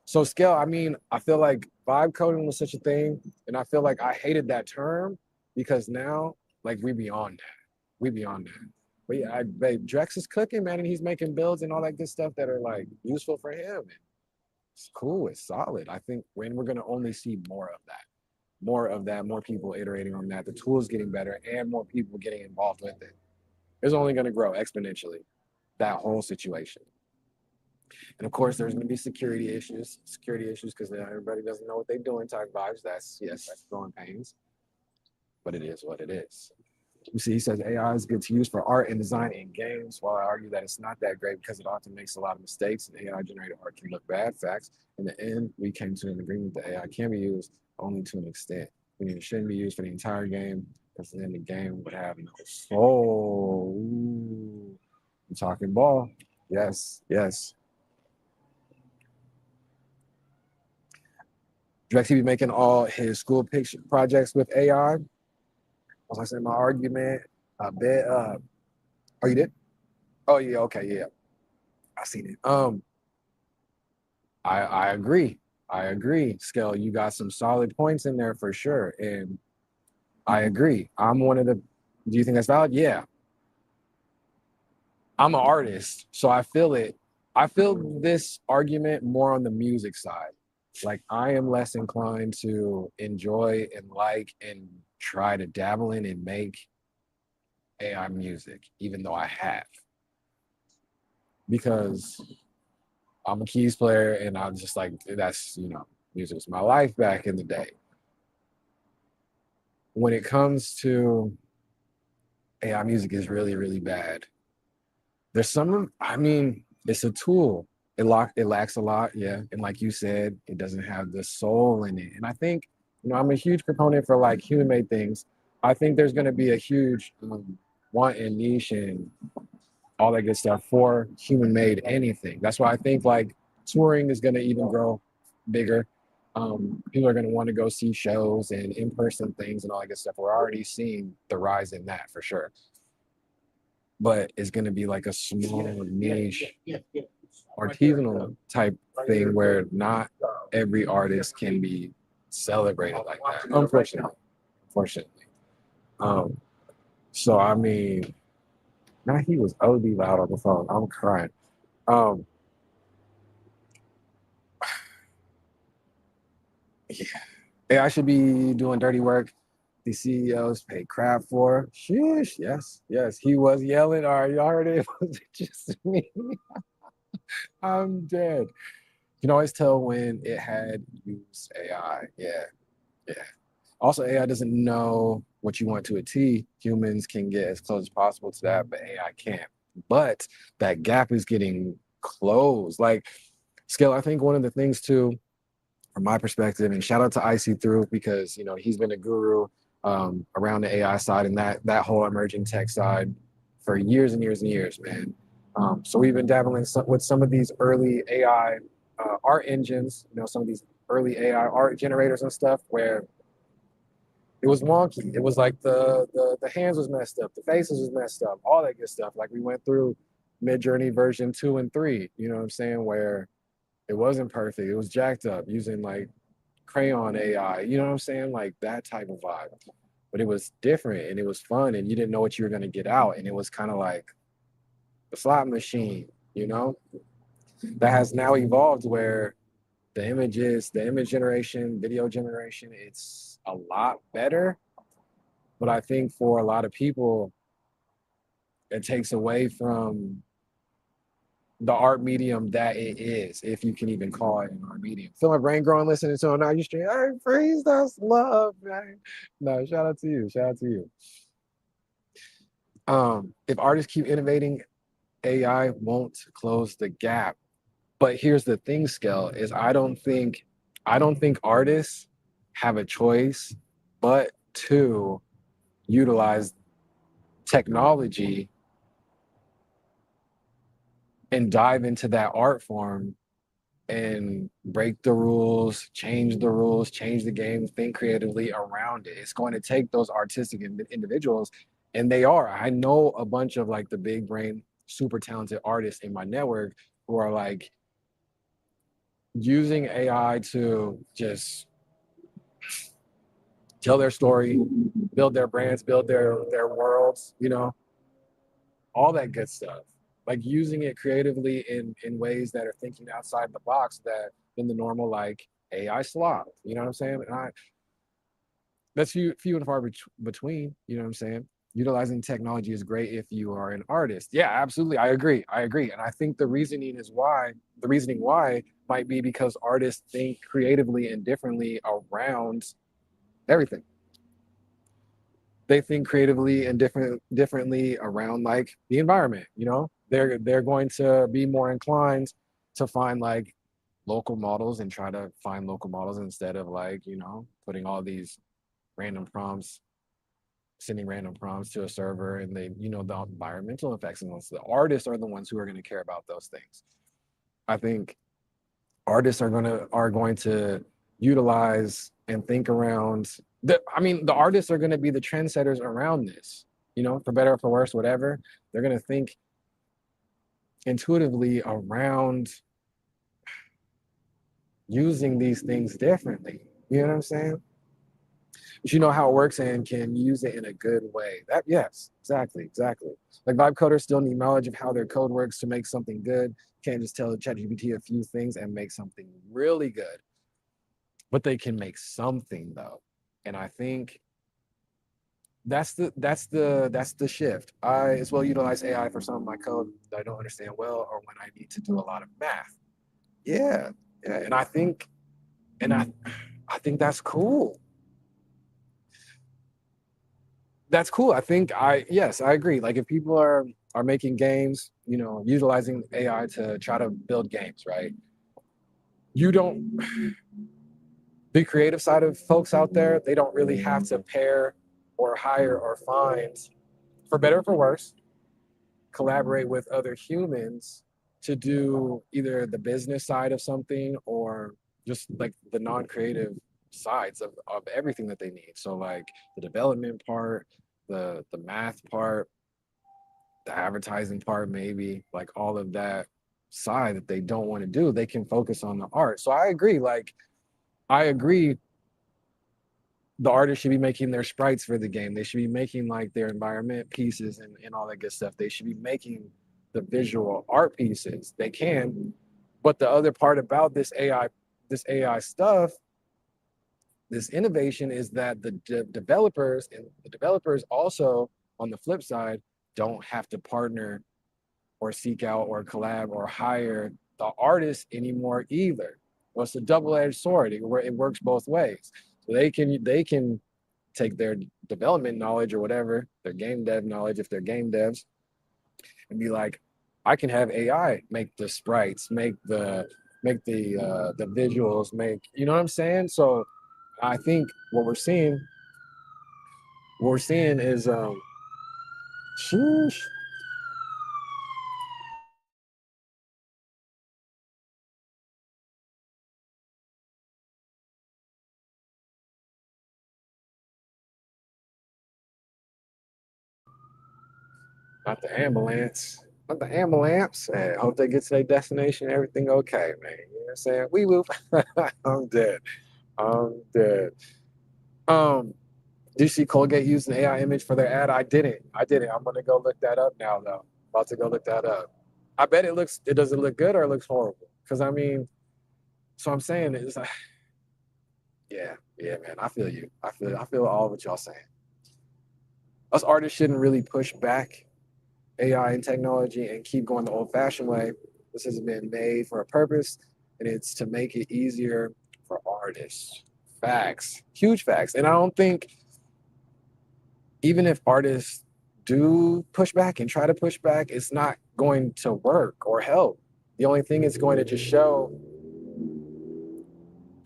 So Scale, I mean, I feel like vibe coding was such a thing, and I feel like I hated that term because now, like, we beyond that. We beyond that. But yeah, babe, Drex is cooking, man, and he's making builds and all that good stuff that are like useful for him. And it's cool. It's solid. I think when we're gonna only see more people iterating on that, the tools getting better, and more people getting involved with it. It's only gonna grow exponentially. That whole situation. And of course, there's going to be security issues because everybody doesn't know what they're doing type vibes. That's growing pains, but it is what it is. You see, he says AI is good to use for art and design in games, while I argue that it's not that great because it often makes a lot of mistakes and AI generated art can look bad. Facts. In the end, we came to an agreement that AI can be used only to an extent. Meaning it shouldn't be used for the entire game because then the game would have no soul. Ooh, I'm talking ball. Yes, yes. Drex, he be making all his school picture projects with AI. As I said, my argument, I bet. Oh, you did? Oh, yeah. Okay, yeah. I seen it. I agree. I agree. Scale, you got some solid points in there for sure, and I agree. I'm one of the. Do you think that's valid? Yeah. I'm an artist, so I feel it. I feel this argument more on the music side. Like I am less inclined to enjoy and like and try to dabble in and make AI music, even though I have, because I'm a keys player and I'm just like, that's, music was my life back in the day. When it comes to AI music is really, really bad. I mean, it's a tool. It lacks a lot, yeah. And like you said, it doesn't have the soul in it. And I think, I'm a huge proponent for like human made things. I think there's going to be a huge want and niche and all that good stuff for human made anything. That's why I think like touring is going to even grow bigger. People are going to want to go see shows and in person things and all that good stuff. We're already seeing the rise in that for sure. But it's going to be like a small niche artisanal type thing where not every artist can be celebrated like that. Unfortunately. Um, so I mean, now he was OD loud on the phone. I'm crying. Um, yeah, I should be doing dirty work. The CEOs pay crap for. Sheesh, yes, yes. He was yelling. All right, y'all heard it. It was just me. I'm dead. You can always tell when it had used AI. Yeah, yeah. Also, AI doesn't know what you want to a T. Humans can get as close as possible to that, but AI can't. But that gap is getting closed. Like Scale, I think one of the things too, from my perspective, and shout out to Icy Through because he's been a guru around the AI side and that whole emerging tech side for years and years and years, man. So we've been dabbling with some of these early AI art engines, some of these early AI art generators and stuff where it was wonky. It was like the hands was messed up, the faces was messed up, all that good stuff. Like we went through Midjourney version 2 and 3, you know what I'm saying, where it wasn't perfect. It was jacked up using like crayon AI, you know what I'm saying? Like that type of vibe. But it was different and it was fun and you didn't know what you were gonna get out. And it was kind of like the slot machine, that has now evolved where the image generation, video generation, it's a lot better. But I think for a lot of people, it takes away from the art medium that it is, if you can even call it an art medium. Feel my brain growing listening to it now. You stream, hey, freeze, that's love, man. No, shout out to you. Shout out to you. If artists keep innovating, AI won't close the gap. But here's the thing, Scale, is I don't think artists have a choice but to utilize technology and dive into that art form and break the rules, change the game, think creatively around it. It's going to take those artistic individuals, and they are. I know a bunch of like the big brain, super talented artists in my network who are like using AI to just tell their story, build their brands, build their worlds, all that good stuff. Like using it creatively in ways that are thinking outside the box that in the normal like AI slop. You know what I'm saying? And that's few and far between. You know what I'm saying? Utilizing technology is great if you are an artist. Yeah, absolutely. I agree. And I think the reasoning why might be because artists think creatively and differently around everything. They think creatively and differently around like the environment. They're going to be more inclined to find like local models and try to find local models instead of like putting all these random prompts, sending random prompts to a server, and the environmental effects. And the artists are the ones who are going to care about those things. I think artists are going to utilize and think around the artists are going to be the trendsetters around this, for better or for worse, whatever. They're going to think intuitively around using these things differently. You know what I'm saying? But you know how it works and can use it in a good way. That yes, exactly. Like vibe coders still need knowledge of how their code works to make something good. Can't just tell ChatGPT a few things and make something really good. But they can make something though. And I think that's the shift. I as well utilize AI for some of my code that I don't understand well or when I need to do a lot of math. Yeah. Yeah. And I think that's cool. That's cool. Yes, I agree. Like if people are making games, utilizing AI to try to build games, right? You don't The creative side of folks out there, they don't really have to pair or hire or find, for better or for worse, collaborate with other humans to do either the business side of something or just like the non-creative sides of everything that they need. So like the development part, the math part, the advertising part, maybe like all of that side that they don't want to do, they can focus on the art. So I agree the artists should be making their sprites for the game. They should be making like their environment pieces and all that good stuff. They should be making the visual art pieces. They can. But the other part about this AI stuff, this innovation is that the developers also on the flip side don't have to partner or seek out or collab or hire the artist anymore either. Well, it's a double-edged sword where it works both ways. So they can take their development knowledge or whatever, their game dev knowledge, if they're game devs, and be like, I can have AI make the sprites, make the visuals, make, you know what I'm saying? So I think what we're seeing is sheesh, not the ambulance. Not the ambulance. Hey, hope they get to their destination. Everything okay, man. You know what I'm saying? We whoop. I'm dead. I'm dead. Um, did you see Colgate used an AI image for their ad? I didn't. I didn't. I'm gonna go look that up now, though. About to go look that up. I bet it does it look good or it looks horrible? Because I mean, so I'm saying it's like, yeah, yeah, man. I feel all what y'all saying. Us artists shouldn't really push back AI and technology and keep going the old-fashioned way. This has been made for a purpose, and it's to make it easier for artists. Facts, huge facts. And I don't think even if artists do push back and try to push back, it's not going to work or help. The only thing it's going to just show,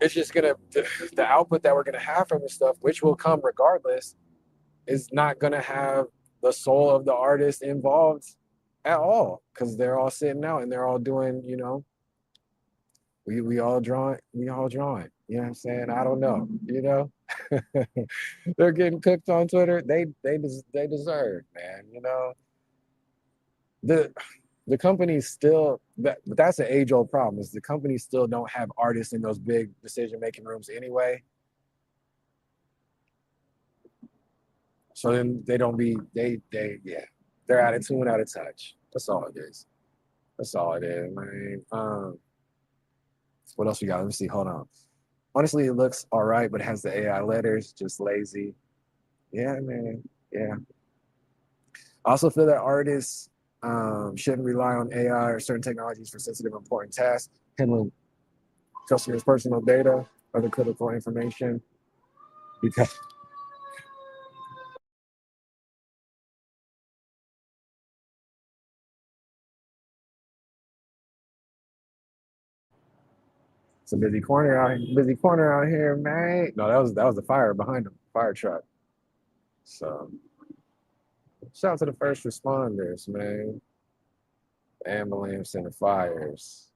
it's just gonna the output that we're gonna have from this stuff, which will come regardless, is not gonna have the soul of the artist involved at all, because they're all sitting out and they're all doing, you know, we all drawing. You know what I'm saying? I don't know, you know. They're getting cooked on Twitter. They deserve, man. You know, the the companies still but that's an age old problem. Is the companies still don't have artists in those big decision making rooms anyway. So then they don't be they yeah, they're out of tune, out of touch. That's all it is. That's all it is, man. What else we got? Let me see. Hold on. Honestly, it looks all right, but it has the AI letters, just lazy. Yeah, man. Yeah. I also feel that artists shouldn't rely on AI or certain technologies for sensitive, important tasks, handling customers' personal data, other critical information, because it's a busy corner out here, man. No, that was the fire behind them, fire truck. So shout out to the first responders, man. The ambulance and the fires.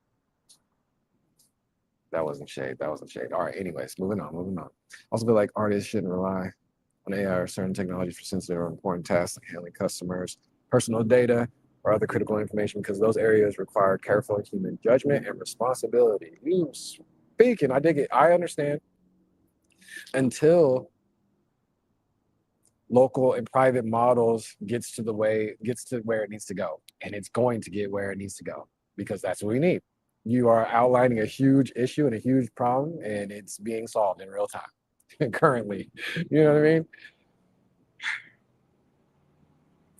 That wasn't shade. That wasn't shade. All right. Anyways, moving on. Moving on. Also, feel like artists shouldn't rely on AI or certain technologies for sensitive or important tasks like handling customers' personal data or other critical information, because those areas require careful human judgment and responsibility. You speaking, I dig it. I understand until local and private models gets to where it needs to go, and it's going to get where it needs to go because that's what we need. You are outlining a huge issue and a huge problem, and it's being solved in real time currently. You know what I mean?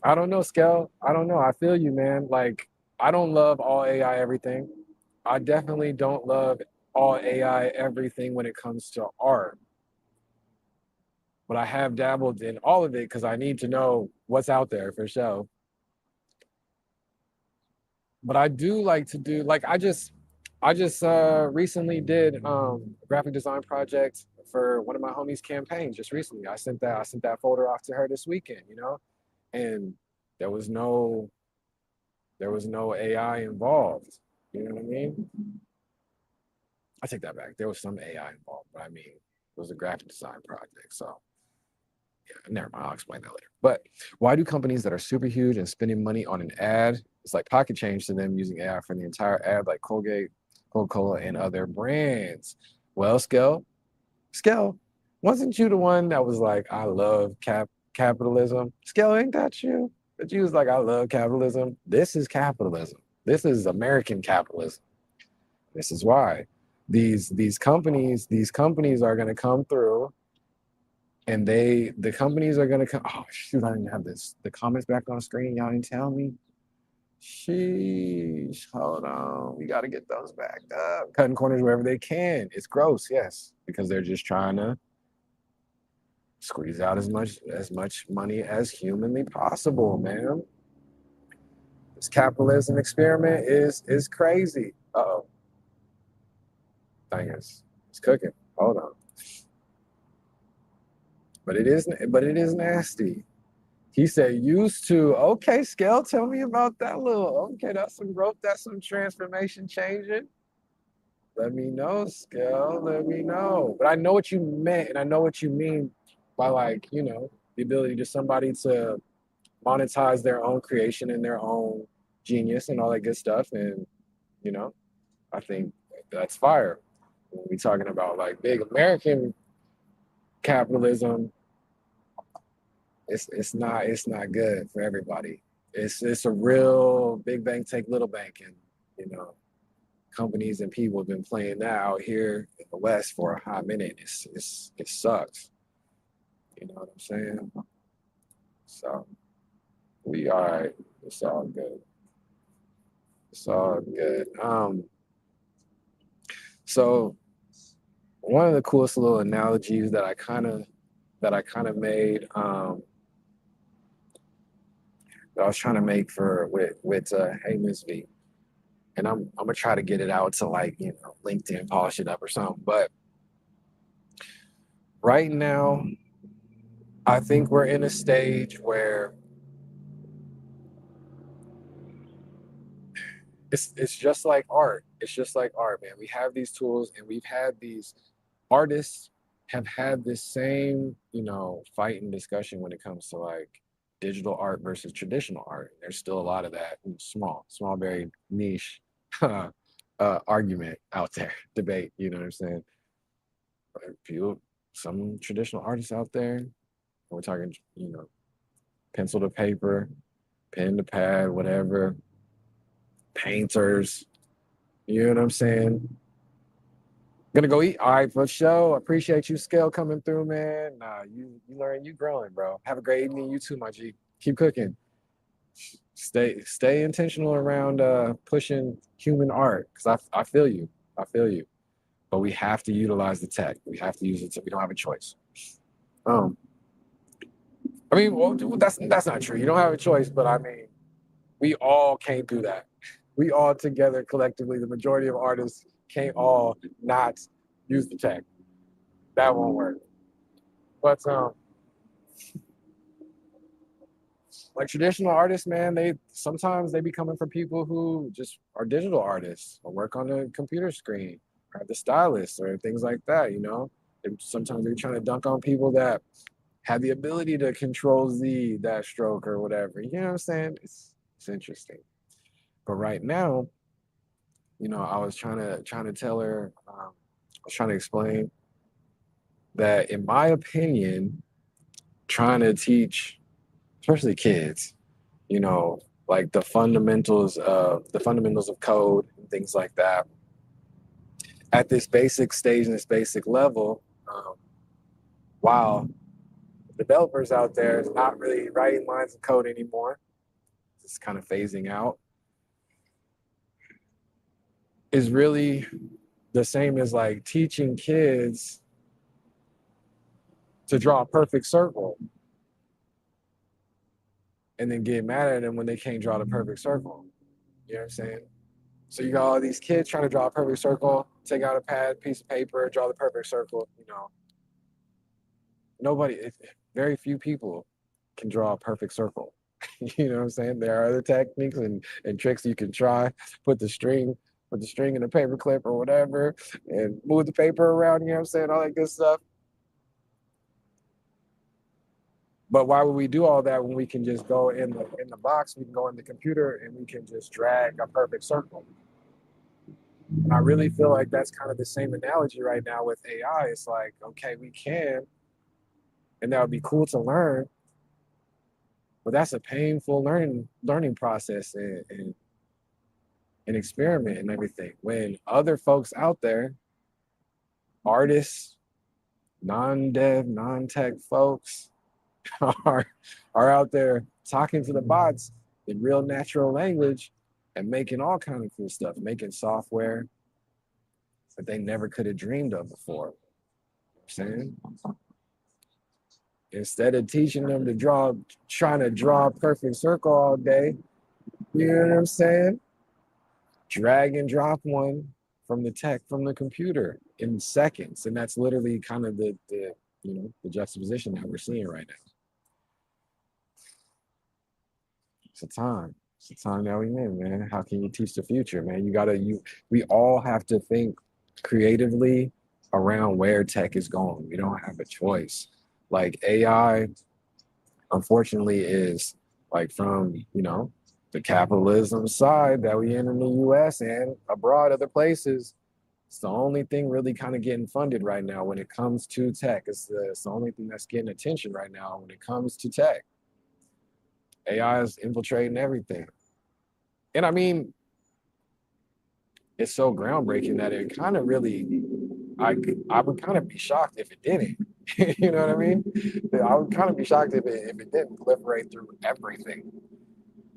I don't know, Skel. I don't know. I feel you, man. Like, I don't love all AI everything. I definitely don't love all AI everything when it comes to art, but I have dabbled in all of it because I need to know what's out there for sure. But I do like to do like I just recently did a graphic design project for one of my homies' campaigns just recently. I sent that folder off to her this weekend, you know, and there was no there was no AI involved. You know what I mean? I take that back. There was some AI involved, but I mean it was a graphic design project. So yeah, never mind. I'll explain that later. But why do companies that are super huge and spending money on an ad, it's like pocket change to them using AI for the entire ad, like Colgate, Coca-Cola, and other brands? Well, Skell, wasn't you the one that was like, I love capitalism? Skell, ain't that you? But you was like, I love capitalism. This is capitalism. This is American capitalism. This is why these companies are going to come through, and the companies are gonna come. Oh shoot, I didn't have the comments back on screen. Y'all didn't tell me. Sheesh, hold on. We gotta get those back up. Cutting corners wherever they can. It's gross, yes, because they're just trying to squeeze out as much money as humanly possible, man. This capitalism experiment is crazy. Uh-oh. Thing is, it's cooking. Hold on. But it is nasty. He said used to. Okay, Scale, tell me about that little. Okay, that's some growth, that's some transformation changing. Let me know, Scale. Let me know. But I know what you meant, and I know what you mean by like, the ability to somebody to monetize their own creation and their own genius and all that good stuff. And, you know, I think that's fire. When we talking about like big American capitalism, it's not good for everybody. It's a real big bank take little bank, and you know companies and people have been playing that out here in the West for a hot minute. It sucks. You know what I'm saying? So we all right. It's all good. It's all good. So one of the coolest little analogies that I kind of made that I was trying to make for with Hey Miss V, and I'm gonna try to get it out to like LinkedIn, polish it up or something. But right now, I think we're in a stage where it's just like art. It's just like art, man. We have these tools, and we've had these artists have had this same, fight and discussion when it comes to like digital art versus traditional art. There's still a lot of that small, very niche argument out there, debate. You know what I'm saying? People, some traditional artists out there, we're talking, pencil to paper, pen to pad, whatever, painters. You know what I'm saying? Gonna go eat. All right, for sure. Appreciate you, Scale, coming through, man. Nah, you learn, you growing, bro. Have a great evening. You too, my G. Keep cooking. Stay intentional around pushing human art, because I feel you. I feel you. But we have to utilize the tech. We have to use it. We don't have a choice. Um, I mean, well, that's not true. You don't have a choice, but I mean, we all can't do that. We all together collectively, the majority of artists can't all not use the tech. That won't work. But like traditional artists, man, they sometimes they be coming from people who just are digital artists or work on the computer screen or the stylist or things like that, And sometimes they're trying to dunk on people that have the ability to control Z that stroke or whatever. You know what I'm saying? It's interesting. But right now, I was trying to tell her, I was trying to explain that in my opinion, trying to teach, especially kids, like the fundamentals of code and things like that at this basic stage and this basic level, while developers out there is not really writing lines of code anymore, it's kind of phasing out, is really the same as like teaching kids to draw a perfect circle and then get mad at them when they can't draw the perfect circle. You know what I'm saying? So you got all these kids trying to draw a perfect circle, take out a pad, piece of paper, draw the perfect circle. Nobody, very few people can draw a perfect circle. You know what I'm saying? There are other techniques and tricks you can try. Put the string in a paper clip or whatever, and move the paper around. You know what I'm saying? All that good stuff. But why would we do all that when we can just go in the box? We can go in the computer and we can just drag a perfect circle. And I really feel like that's kind of the same analogy right now with AI. It's like, okay, we can, and that would be cool to learn, but that's a painful learning process and experiment and everything. When other folks out there, artists, non-dev, non-tech folks, are are out there talking to the bots in real natural language and making all kind of cool stuff, making software that they never could have dreamed of before. You know what I'm saying? Instead of teaching them to trying to draw a perfect circle all day, you know what I'm saying? Drag and drop one from the tech, from the computer. in seconds. And that's literally kind of the the juxtaposition that we're seeing right now. It's a time. It's a time that we in, man. How can you teach the future, man? We all have to think creatively around where tech is going. We don't have a choice. Like AI, unfortunately, is like from, the capitalism side that we in the US and abroad, other places. It's the only thing really kind of getting funded right now when it comes to tech. It's the only thing that's getting attention right now when it comes to tech. AI is infiltrating everything. And I mean, it's so groundbreaking that it kind of really, I would kind of be shocked if it didn't. You know what I mean? I would kind of be shocked if it didn't proliferate through everything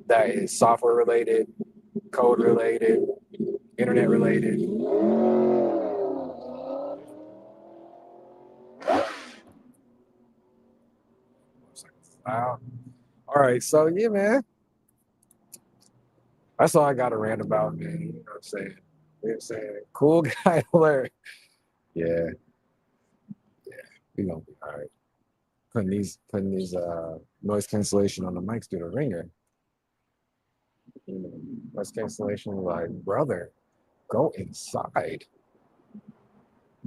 that is software related, code related, internet related. Wow. All right, so yeah, man. That's all I got to rant about, man. You know what I'm saying? You know what I'm saying? Cool guy alert. Yeah, yeah. We gonna be all right. Putting these noise cancellation on the mics through the ringer. Noise cancellation, like, brother, go inside.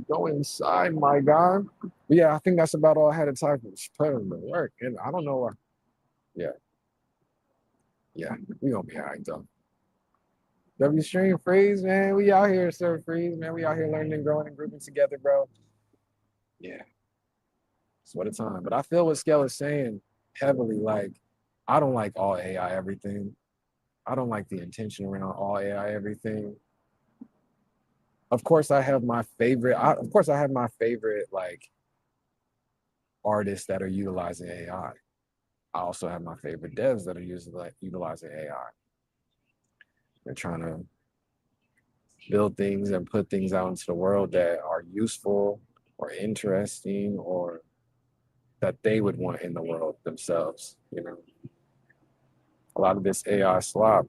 Go inside, my guy. But yeah, I think that's about all I had to talk about. Put in the work. And I don't know what. Yeah, yeah. We gonna be all right though. W Stream Freeze, man. We out here, Sir Freeze, man. We out here learning and growing and grouping together, bro. Yeah, it's what a time. But I feel what Scale is saying heavily. Like, I don't like all AI everything. I don't like the intention around all AI everything. Of course, I have my favorite. Of course, I have my favorite like artists that are utilizing AI. I also have my favorite devs that are utilizing AI. They're trying to build things and put things out into the world that are useful or interesting or that they would want in the world themselves. A lot of this AI slop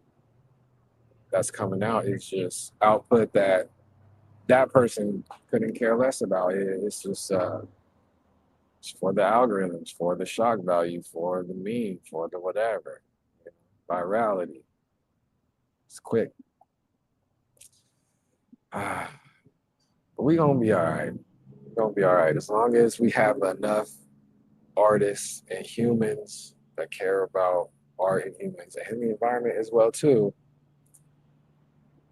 that's coming out is just output that person couldn't care less about. It's just it's for the algorithms, for the shock value, for the meme, for the whatever. Virality. It's quick. But we gonna be all right. We're gonna be all right as long as we have enough artists and humans that care about art and humans and the environment as well too.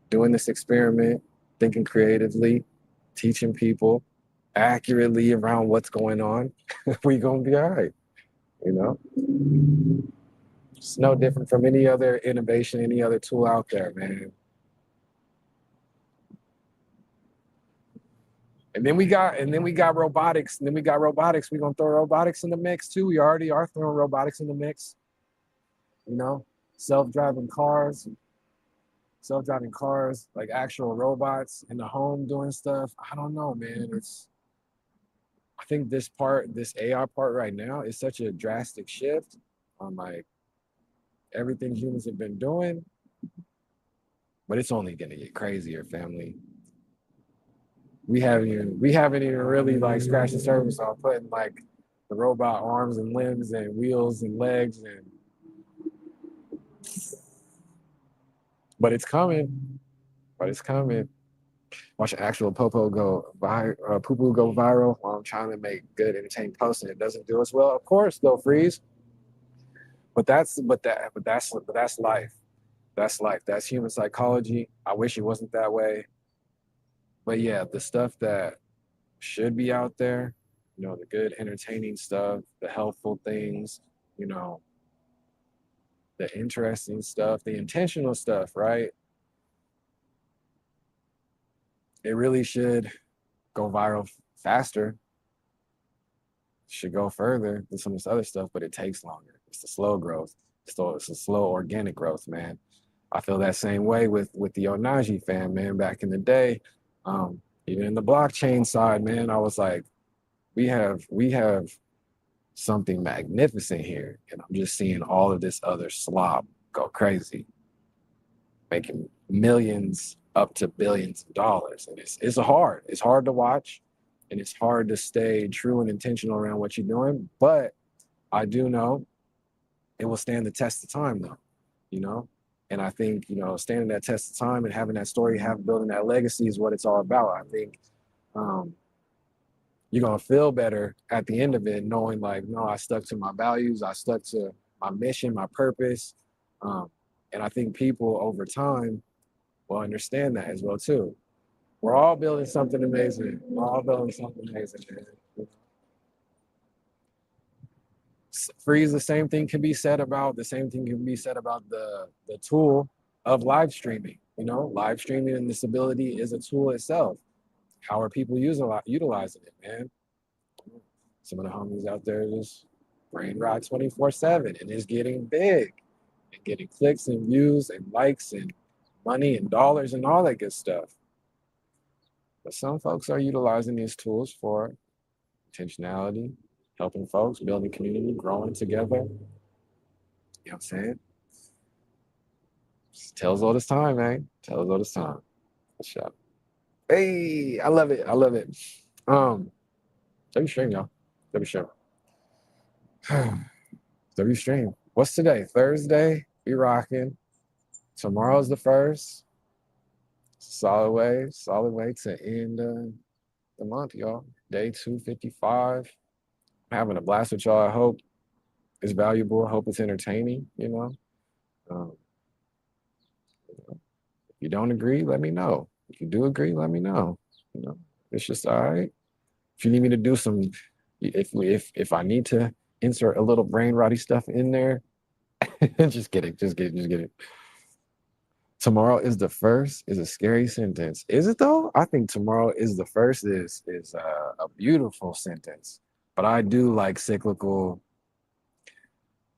Doing this experiment, thinking creatively, teaching people accurately around what's going on, we gonna be all right. You know, it's no different from any other innovation, any other tool out there, man. And then we got robotics. And then we got robotics. We're gonna throw robotics in the mix too. We already are throwing robotics in the mix. You know, self-driving cars, self-driving cars, like actual robots in the home doing stuff. I don't know, man. I think this AI part right now is such a drastic shift on like everything humans have been doing, but it's only gonna get crazier, family. We haven't even really like scratched the surface on putting like the robot arms and limbs and wheels and legs but it's coming. But it's coming. Watch an actual poo poo go viral while I'm trying to make good entertaining posts and it doesn't do as well. Of course, they'll freeze. But that's life. That's life. That's human psychology. I wish it wasn't that way. But yeah, the stuff that should be out there, the good entertaining stuff, the helpful things, you know, the interesting stuff, the intentional stuff, right? It really should go viral faster, should go further than some of this other stuff, but it takes longer. It's the slow growth. It's a slow organic growth, man. I feel that same way with the Onaji fam, man. Back in the day, even in the blockchain side, man, I was like, we have something magnificent here, and I'm just seeing all of this other slop go crazy, making millions up to billions of dollars. And it's hard to watch, and it's hard to stay true and intentional around what you're doing. But I do know it will stand the test of time though, you know? And I think, standing that test of time and having that story, building that legacy is what it's all about. I think um, you're gonna feel better at the end of it, knowing like, no, I stuck to my values, I stuck to my mission, my purpose. Um, and I think people over time will understand that as well too. We're all building something amazing. We're all building something amazing, man. Freeze, the same thing can be said about the tool of live streaming. Live streaming and this ability is a tool itself. How are people utilizing it, man? Some of the homies out there just brain rot 24/7, and it's getting big and getting clicks and views and likes and money and dollars and all that good stuff. But some folks are utilizing these tools for intentionality, helping folks, building community, growing together. You know what I'm saying? Just tells all this time, man. Tells all this time. What's up? Hey, I love it. I love it. W stream, y'all. W stream. W stream. What's today? Thursday. We rocking. Tomorrow's the first. Solid way to end the month, y'all. Day 255. Having a blast with y'all. I hope it's valuable. I hope it's entertaining, Um, if you don't agree, let me know. If you do agree, let me know. It's just all right. If you need me to do some, if I need to insert a little brain rotty stuff in there, just get it. Tomorrow is the first is a scary sentence. Is it though? I think tomorrow is the first is a beautiful sentence. But I do like cyclical.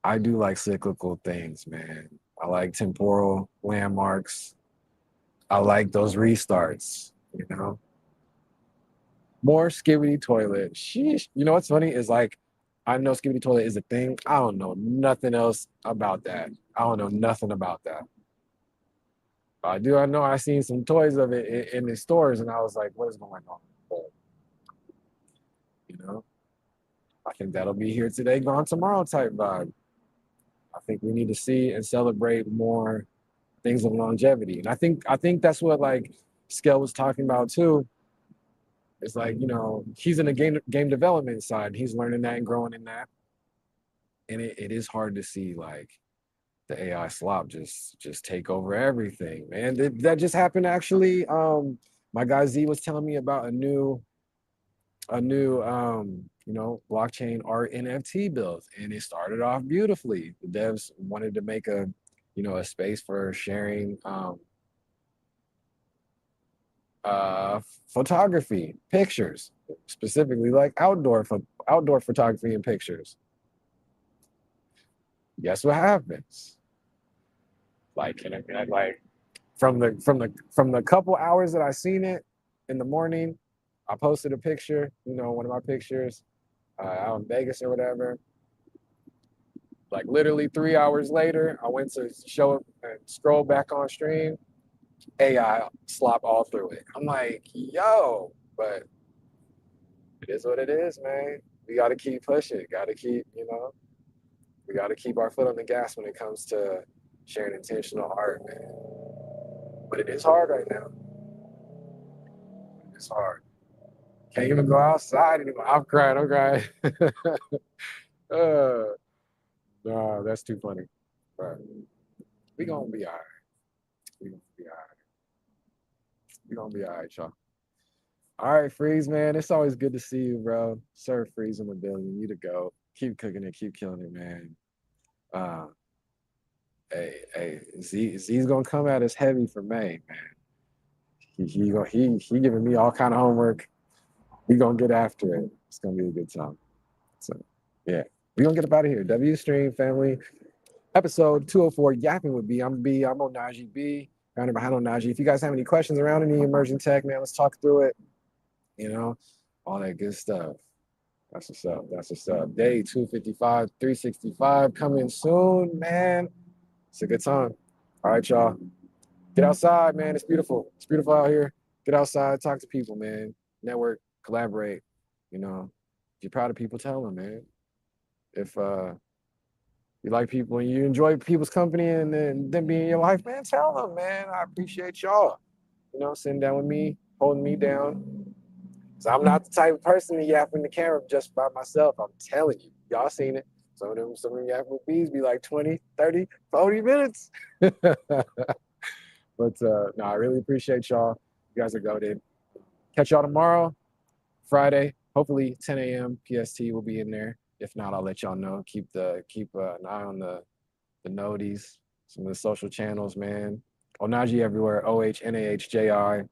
I do like cyclical things, man. I like temporal landmarks. I like those restarts. More skibidi toilet. Sheesh. You know what's funny is like, I know skibidi toilet is a thing. I don't know nothing else about that. I don't know nothing about that. I know I seen some toys of it in the stores, and I was like, what is going on? But, you know, I think that'll be here today, gone tomorrow type vibe. I think we need to see and celebrate more things of longevity. And I think that's what like Scale was talking about too. It's like, he's in the game development side. He's learning that and growing in that. And it is hard to see like the AI slop just take over everything, man. That just happened actually. My guy Z was telling me about a new blockchain art NFT build, and it started off beautifully. The devs wanted to make a space for sharing photography, pictures, specifically like outdoor photography and pictures. Guess what happens? Like, like from the couple hours that I seen it in the morning, I posted a picture, one of my pictures out in Vegas or whatever. Like literally 3 hours later, I went to show it and scroll back on stream. AI slop all through it. I'm like, yo, but it is what it is, man. We got to keep pushing. Got to keep, we got to keep our foot on the gas when it comes to sharing intentional art, man. But it is hard right now. It's hard. Can't even go outside anymore. I'm crying. I'm crying. uh, no, that's too funny. But we gonna be all right. We gonna be all right. We gonna be all right, y'all. All right, Freeze, man. It's always good to see you, bro. Sir Freeze in the building. You to go. Keep cooking it. Keep killing it, man. Uh, hey, Z's gonna come at us heavy for May, man. He giving me all kind of homework. We gonna get after it. It's gonna be a good time. So yeah, we gonna get up out of here. W Stream family, episode 204. Yapping with B. I'm B. I'm on Najee B. Founded behind on Najee. If you guys have any questions around any emerging tech, man, let's talk through it. All that good stuff. That's what's up. That's what's up. Day 255, 365 coming soon, man. It's a good time. All right, y'all. Get outside, man. It's beautiful. It's beautiful out here. Get outside, talk to people, man. Network, collaborate. You know, if you're proud of people, tell them, man. If you like people and you enjoy people's company and then them being in your life, man, tell them, man. I appreciate y'all. You know, sitting down with me, holding me down. So I'm not the type of person to yap in the camera just by myself. I'm telling you. Y'all seen it. Some of them yap with bees be like 20, 30, 40 minutes. But no, I really appreciate y'all. You guys are goated. Catch y'all tomorrow, Friday. Hopefully 10 a.m. PST will be in there. If not, I'll let y'all know. Keep an eye on the noties, some of the social channels, man. Onaji everywhere. OHNAHJI.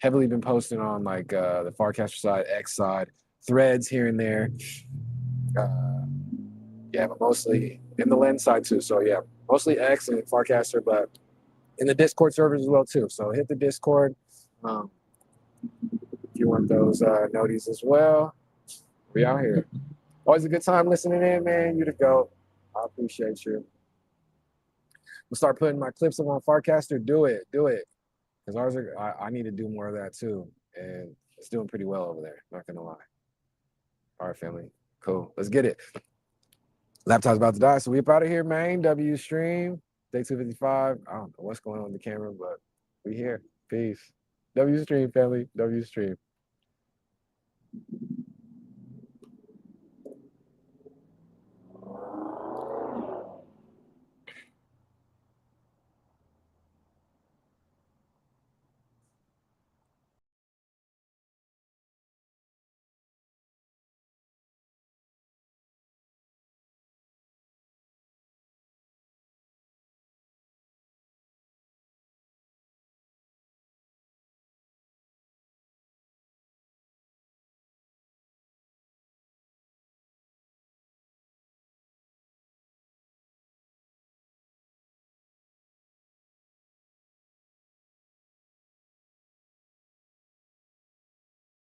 Heavily been posting on like the Farcaster side, X side, threads here and there. Yeah, but mostly in the lens side too. So yeah, mostly X and Farcaster, but in the Discord servers as well too. So hit the Discord if you want those noties as well. We out here. Always a good time listening in, man. You the GOAT. I appreciate you. We'll start putting my clips up on Farcaster. Do it. Because ours are, I need to do more of that too. And it's doing pretty well over there. Not gonna lie. All right, family. Cool. Let's get it. Laptop's about to die, so we up out of here, man. W stream. Day 255. I don't know what's going on with the camera, but we here. Peace. W stream, family. W stream.